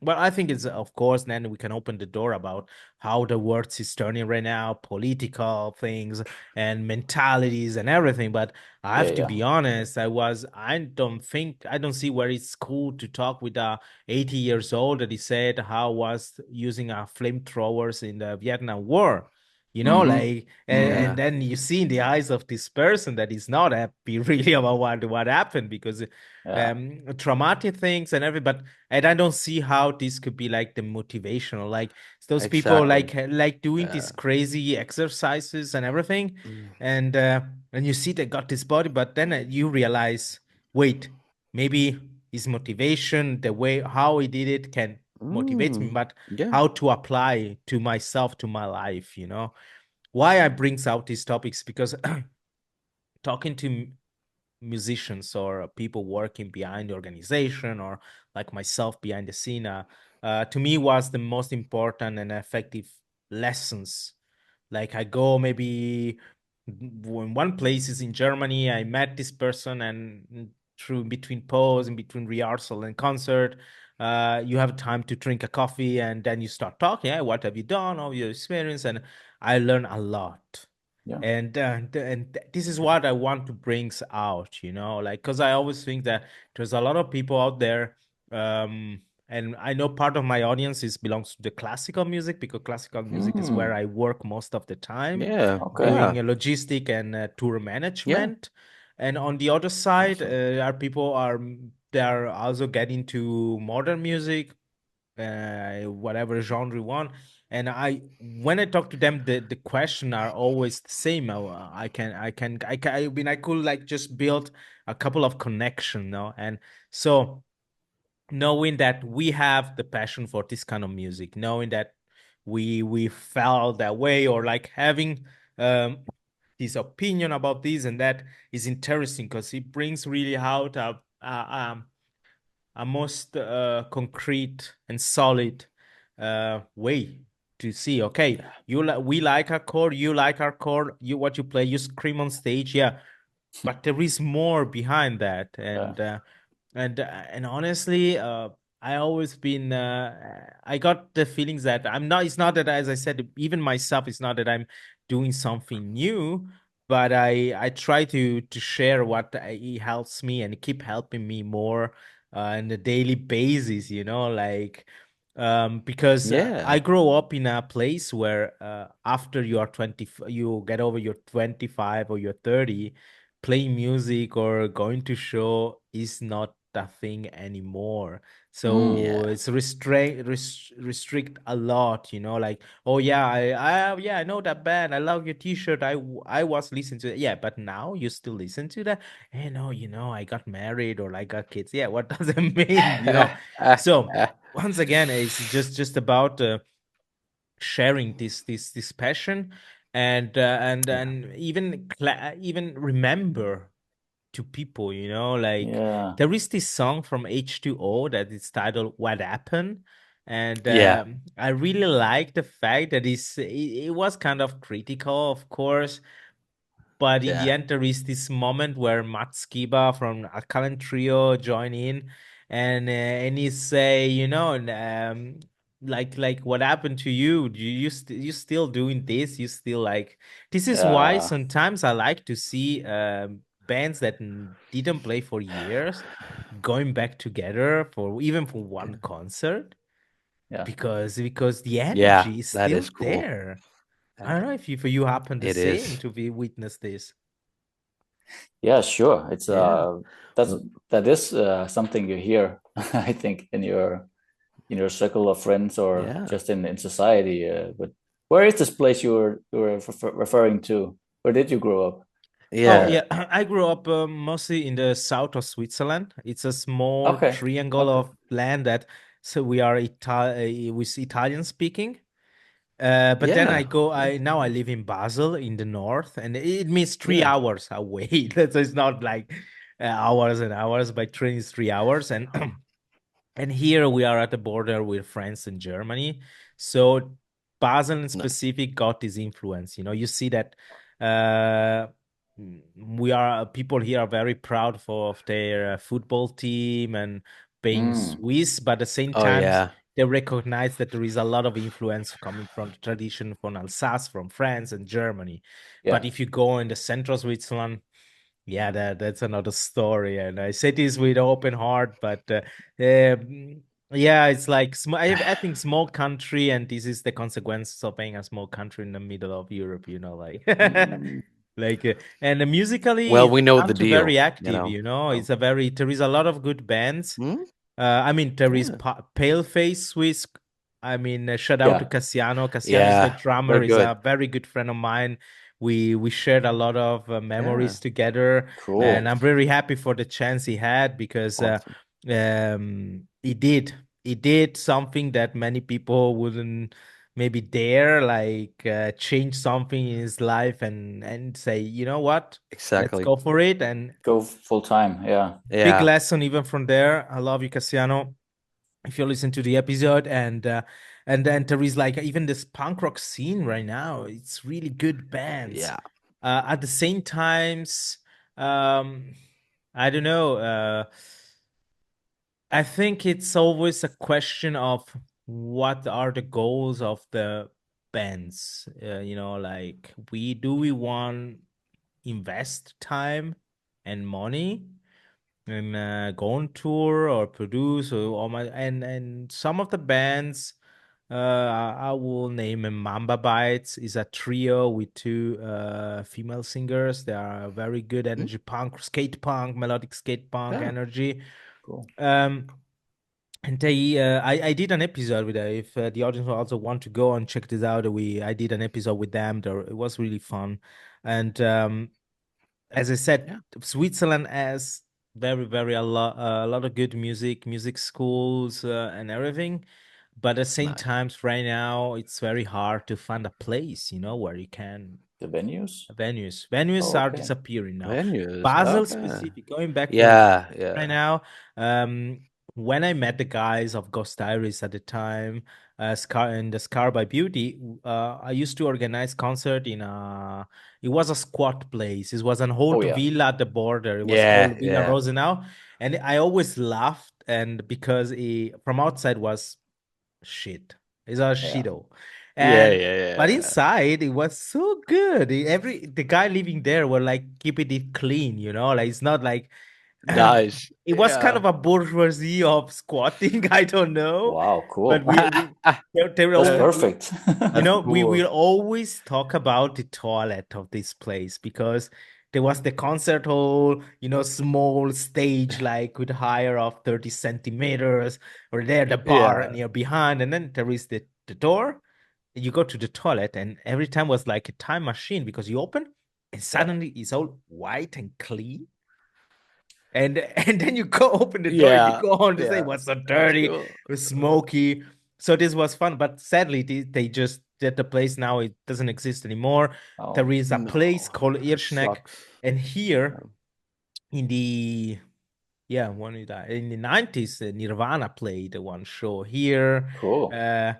well, I think it's, of course, then we can open the door about how the world is turning right now, political things and mentalities and everything. But I Yeah. have to Yeah. be honest, I don't see where it's cool to talk with a 80 years old that he said how was using flamethrowers in the Vietnam War. Mm-hmm. Like, Mm-hmm. and Yeah. then you see in the eyes of this person that he's not happy really about what happened, because Yeah. traumatic things and everything. But and I don't see how this could be like the motivational, like those people Exactly. like doing these Yeah. crazy exercises and everything, Mm. and you see they got this body, but then you realize, wait, maybe his motivation, the way how he did it can motivate me, Mm. but Yeah. how to apply to myself, to my life, why I brings out these topics, because talking to musicians or people working behind the organization, or like myself behind the scene, to me was the most important and effective lessons. Like I go maybe in one place is in Germany, I met this person, and through between pause and between rehearsal and concert, you have time to drink a coffee, and then you start talking. Hey, what have you done? All your experience, and I learn a lot. Yeah. And this is what I want to bring out, like, because I always think that there's a lot of people out there, and I know part of my audience is belongs to the classical music, because classical music is where Mm. I work most of the time, Yeah. Okay. Yeah. doing logistic and tour Yeah. management. And on the other side, Awesome. are people are they are also getting to modern music, whatever genre you want. And when I talk to them, the question are always the same. I mean, I could like just build a couple of connection, and so knowing that we have the passion for this kind of music, knowing that we felt that way, or like having um this opinion about this and that, is interesting because it brings really out a most concrete and solid way to see, okay, Yeah. we like our core, you like our core, you what you play, you scream on stage, yeah, but there is more behind that. Yeah. And honestly, I always been I got the feelings that I'm not, it's not that, as I said, even myself, it's not that I'm doing something new, but I try to share what it helps me and keep helping me more on a daily basis, like because Yeah. I grow up in a place where after you are 20, you get over your 25 or you're 30, playing music or going to show is not a thing anymore. Mm. So Yeah. it's restrict a lot, like, oh yeah, yeah, I know that band. I love your t-shirt. I was listening to it. Yeah, but now you still listen to that? Hey, no, I got married or I got kids. Yeah, what does it mean? So once again, it's just about sharing this passion, Yeah. and even remember to people, like Yeah. there is this song from H2O that is titled What Happened. And Yeah. I really like the fact that it was kind of critical, of course, but in the Yeah. end, there is this moment where Matt Skiba from Alkaline Trio join in, and he say, like what happened to you? You still doing this? You still like this is why Yeah, sometimes I like to see bands that didn't play for years going back together for even for one concert yeah, because the Yeah, energy is that still is cool. there. I Yeah, don't know if you for you happen the it same is. to be witness this. yeah. Sure. It's Yeah. that's that is something you hear, I think, in your circle of friends or Yeah. just in society. But where is this place you were referring to? Where did you grow up? Oh Yeah. yeah, I grew up mostly in the south of Switzerland. It's a small Okay, triangle okay, of land that so we are with Italian speaking. But then Yeah. I now I live in Basel in the north, and it means three Yeah. hours away. So it's not like hours and hours. By train is 3 hours, and and here we are at the border with France and Germany. So Basel in No. specific got this influence. You know, you see that uh, we are people here are very proud of their football team and being mm, Swiss, but at the same Oh time yeah. they recognize that there is a lot of influence coming from the tradition from Alsace, from France and Germany. But yeah, if you go in the central Switzerland, yeah, that's another story. And I say this with open heart, but yeah, it's like I think small country, and this is the consequences of being a small country in the middle of Europe. You know, like mm, like and musically, Well, it's we know the not very deal, you active. know. You know, So, it's a very there is a lot of good bands. hmm? I mean, there is Yeah. Paleface Swiss. I mean, shout out to yeah. Cassiano. Cassiano is the Yeah, they're drummer. Is good. a very good friend of mine. We shared a lot of Yeah. memories together, and Cool, I'm very happy for the chance he had because Awesome. he did something that many people wouldn't maybe dare like change something in his life and say, you know what, let's Exactly. go for it. And go full time. Yeah, big Yeah. lesson even from there. I love you, Cassiano, if you listen to the episode. And then there is like even this punk rock scene right now, it's really good bands Yeah. at the same times. um I don't know, I think it's always a question of what are the goals of the bands. You know, like we want invest time and money and go on tour or produce or all my and some of the bands I will name them. Mamba Bites is a trio with two female singers. They are very good Hmm? energy punk, skate punk, melodic skate punk Yeah. energy. cool. Um, and I did an episode with if the audience also want to go and check this out. I did an episode with them. There, it was really fun, and as I said, Yeah. Switzerland has very a lot of good music schools and everything. But at the same Nice. times, right now, it's very hard to find a place, you know, where you can The venues. venues Oh, are okay. disappearing now. Venues. Basel Okay. specific, going back to Yeah. right Yeah. now. Um, when I met the guys of Ghost Diaries at the time, Scar and the Scar by Beauty, I used to organize concert in a. It was a squat place. It was an Oh old yeah, villa at the border. It was Yeah. called Villa Yeah. Rosenau, and I always laughed, and because from outside was shit. It's a yeah, shito. Yeah. And but Yeah. inside it was so good. The guy living there were like keeping it clean, you know, like it's not like Nice. it was kind Yeah. of a bourgeoisie of squatting. I don't know, wow, but cool. we they were That's all perfect. you That's know, we will cool. always talk about the toilet of this place because there was the concert hall, you know, small stage like with higher of 30 centimeters, or there the bar Yeah. near behind, and then there is the door. You go to the toilet, and every time was like a time machine because you open and Yeah, suddenly it's all white and clean. And and then you go open the door and you Yeah. go on to say it Yeah. was so That's dirty, it cool. was smoky. So this was fun, but sadly they just that the place now it doesn't exist anymore. There oh, is a place No. called That Irschneck, sucks. and here Yeah. in the yeah when did I in the 90s Nirvana played one show here. cool. Uh,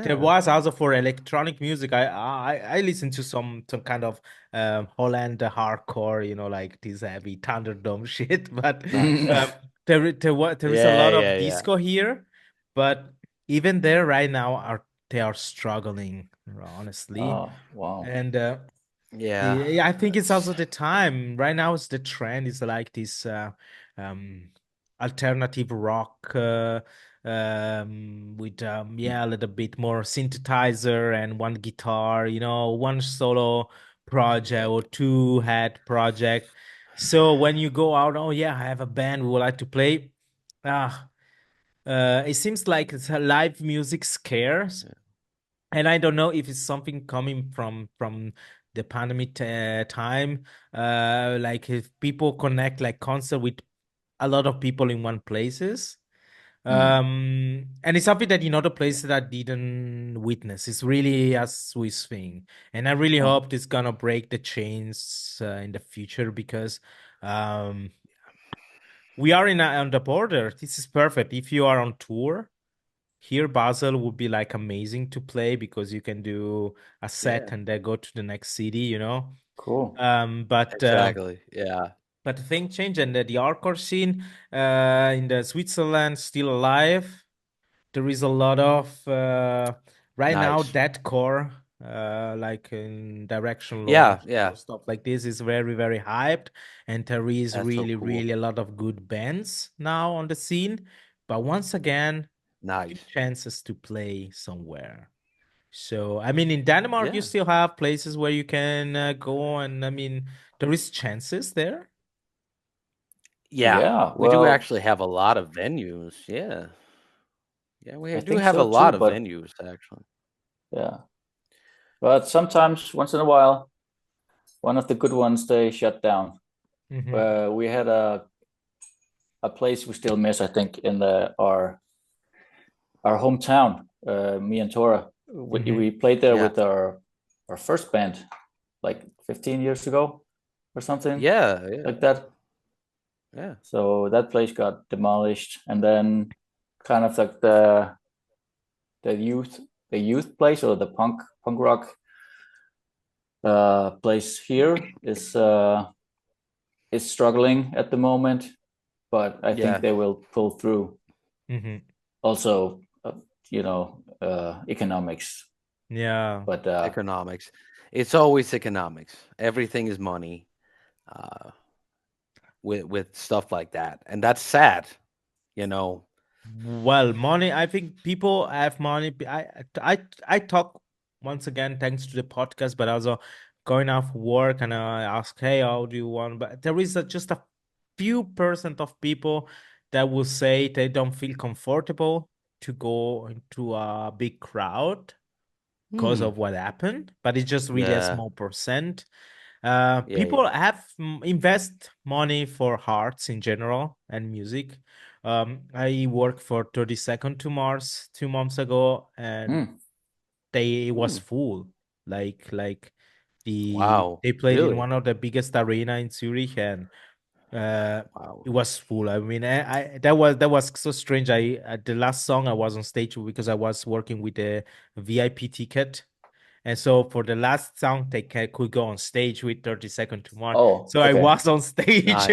there Yeah. was also for electronic music. I listen to some kind of Holland hardcore, you know, like this heavy Thunderdome shit. But Nice. um, there is a Yeah. lot of Yeah. Yeah. disco here. But even there right now they are struggling, honestly. Oh, wow. And Yeah, I think it's also it's the time. Right now, it's the trend is like this um, alternative rock with yeah, a little bit more synthesizer and one guitar, one solo project or two head project. So when you go out, oh yeah, I have a band we would like to play. Ah, it seems like it's a live music scarce, and I don't know if it's something coming from the pandemic time, like if people connect like concert with a lot of people in one places. Hmm. And it's something that in other places I didn't witness. It's really a Swiss thing, and I really Oh, hope it's gonna break the chains in the future because um, we are on the border. This is perfect. If you are on tour, here, Basel would be like amazing to play because you can do a set yeah. and then go to the next city. Cool. Um, but uh, exactly. Yeah, but the thing changed, and the hardcore scene in the Switzerland still alive. There is a lot of right now nice. deathcore, like in Direction Yeah, Launch yeah, or stuff like this is very very hyped, and there is that's so really cool. really a lot of good bands now on the scene. But once again, few Nice. chances to play somewhere. So I mean, in Denmark, you Yeah, still have places where you can go, and I mean, there is chances there. yeah. Yeah, We do well, actually have a lot of venues. Yeah, yeah. We I do think have a so too, lot of but venues actually. yeah. But sometimes, once in a while, one of the good ones they shut down. Hmm. We had a place we still miss, I think, in our hometown. Me and Tora, Hmm. we played there Yeah, with our first band, like 15 years ago or something yeah, yeah, like that. yeah. So that place got demolished, and then kind of like the youth the youth place or the punk rock place here is struggling at the moment, but I think Yeah, they will pull through. Hmm. Also, economics, Yeah. but economics. It's always economics. Everything is money. Uh, with stuff like that, and that's sad. You know. Well, money, I think people have money. I talk once again, thanks to the podcast, but also going off work and I ask, hey, how do you want? But there is just a few percent of people that will say they don't feel comfortable to go into a big crowd because Hmm. of what happened, but it's just really a Yeah. small percent. Yeah. Yeah. People have invest money for arts in general and music. I worked for 32nd to Mars 2 months ago, and hmm, they it was Hmm. full. Like Wow. they played in Really? one of the biggest arena in Zurich, and uh, Wow. it was full. I mean, I that was so strange. The last song I was on stage because I was working with a VIP ticket. And so for the last song, they could go on stage with 30 Second to Mars. oh, So I okay. was on stage Nice.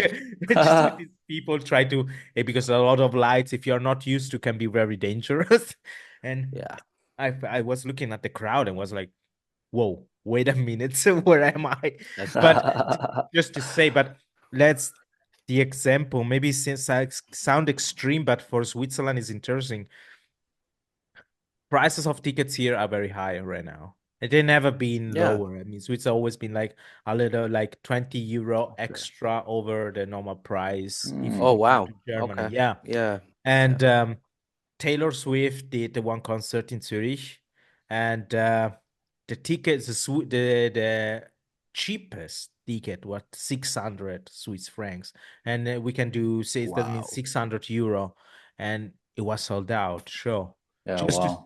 just with these people try to, because a lot of lights, if you're not used to, can be very dangerous. And Yeah. I was looking at the crowd and was like, whoa, wait a minute. So where am I? That's But nice. just to say, but let's the example, maybe since I sound extreme, but for Switzerland is interesting. Prices of tickets here are very high right now. They never been Yeah. lower. I mean, so it's always been like a little like 20 euro Okay. extra over the normal price if you Oh Hmm. compare wow. to Germany. Okay. Yeah. Yeah. Yeah. And Taylor Swift did the one concert in Zurich, and the tickets, the cheapest ticket was 600 Swiss francs, and we can do say that means Wow. 600 euro, and it was sold out. Sure, Yeah, just to wow.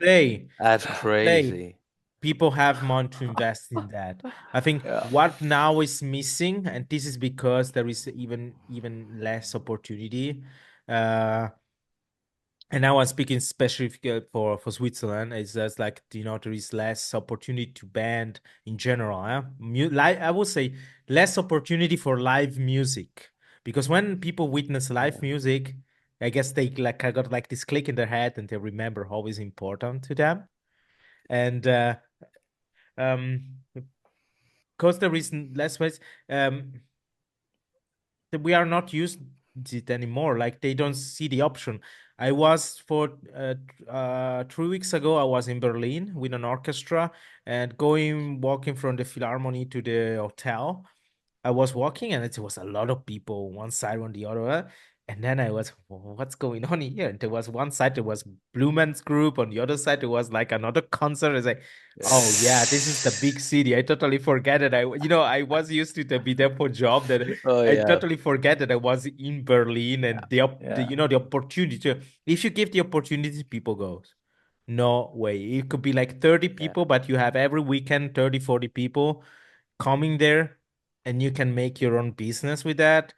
That's say crazy. people have money to invest in that. I think Yeah. what now is missing, and this is because there is even less opportunity. Uh, and now I'm speaking specifically for Switzerland. It's just like there is less opportunity to band in general. I would say less opportunity for live music because when people witness live Yeah. music, I guess they like I got like this click in their head and they remember how is important to them. And because there is less ways, that we are not used it anymore. Like they don't see the option. I was for 3 weeks ago. I was in Berlin with an orchestra and walking from the Philharmonie to the hotel. I was walking and it was a lot of people, one side on the other. And then I was, what's going on here? And there was one side, there was Blumen's group. On the other side, there was like another concert. It's like, oh yeah, this is the big city. I totally forget it. I was used to be there for job that Oh I yeah. totally forget that I was in Berlin and the opportunity to, if you give the opportunity, people goes. No way. It could be like 30 Yeah. people, but you have every weekend 30, 40 people coming there and you can make your own business with that.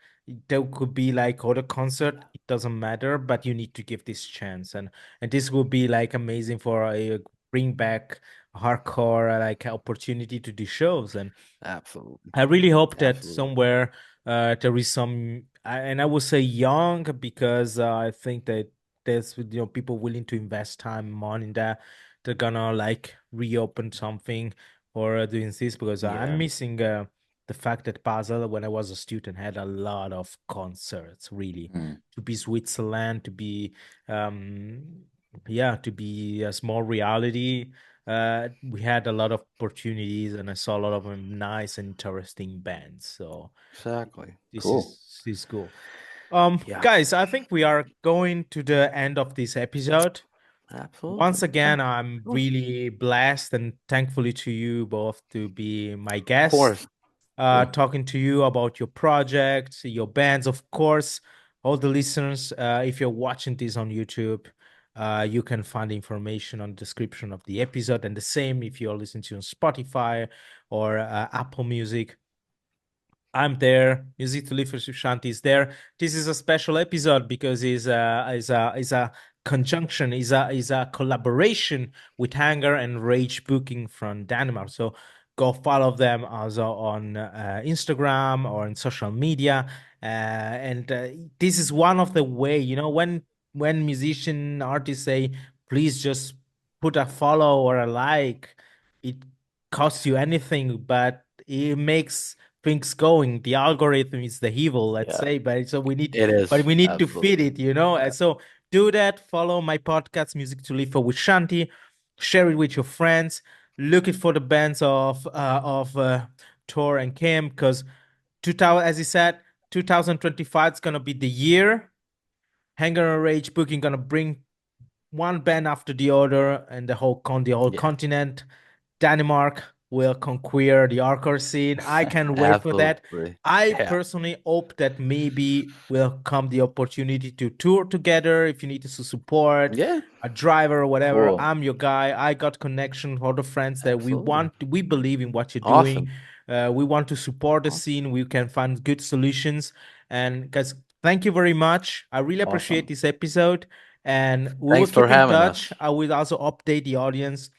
There could be like other concert, it doesn't matter, but you need to give this chance. And this would be like amazing for a bring back hardcore like opportunity to do shows. And Absolutely. I really hope that Absolutely. somewhere there is some, and I would say young because I think that there's people willing to invest time, money in that. They're gonna like reopen something or doing this because I'm Yeah. missing the fact that Basel, when I was a student, had a lot of concerts. Really, to be Switzerland, to be to be a small reality. We had a lot of opportunities and I saw a lot of nice and interesting bands. So Exactly. this Cool. is cool. Yeah. Guys, I think we are going to the end of this episode. Once Absolutely. again, Yeah. I'm Cool. really blessed and thankfully to you both to be my Of guest, course. Cool. talking to you about your projects, your bands, of course. All the listeners, if you're watching this on YouTube, you can find information on the description of the episode, and the same if you're listening to on Spotify or Apple Music. I'm there. Music to Live for Shanti is there. This is a special episode because is a conjunction, is a collaboration with Hanger and Rage Booking from Denmark. So go follow them also on Instagram or in social media. And this is one of the way, when musician artists say, please just put a follow or a like, it costs you anything, but it makes things going. The algorithm is the evil, let's Yeah. say, but so It is. we need to feed Absolutely. it. And so do that. Follow my podcast, Music to Live for with Shanti. Share it with your friends. Look it for the bands of Tor and Kim, because 2000, as he said, 2025 is gonna be the year. Hanger and Rage Booking gonna bring one band after the other, and the whole Yeah. continent. Denmark will conquer the hardcore scene. I can't wait for that. Absolutely. I Yeah. personally hope that maybe will come the opportunity to tour together. If you need to support Yeah. a driver or whatever, Cool. I'm your guy. I got connection, other friends that Absolutely. we believe in what you're Awesome. doing. We want to support the Awesome. scene. We can find good solutions. And guys, thank you very much. I really appreciate Awesome. this episode. And we will Thanks for keep in having touch. us. I will also update the audience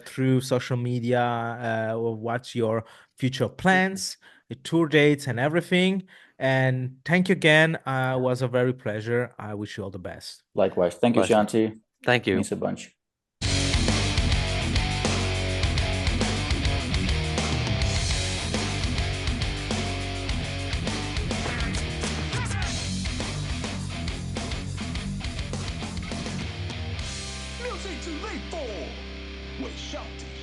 through social media, what's your future plans, the tour dates, and everything. And thank you again. It was a very pleasure. I wish you all the best. Likewise. Thank you, Pleasure. Shanti. Thank you. Means a bunch. Music to live for with Shanti.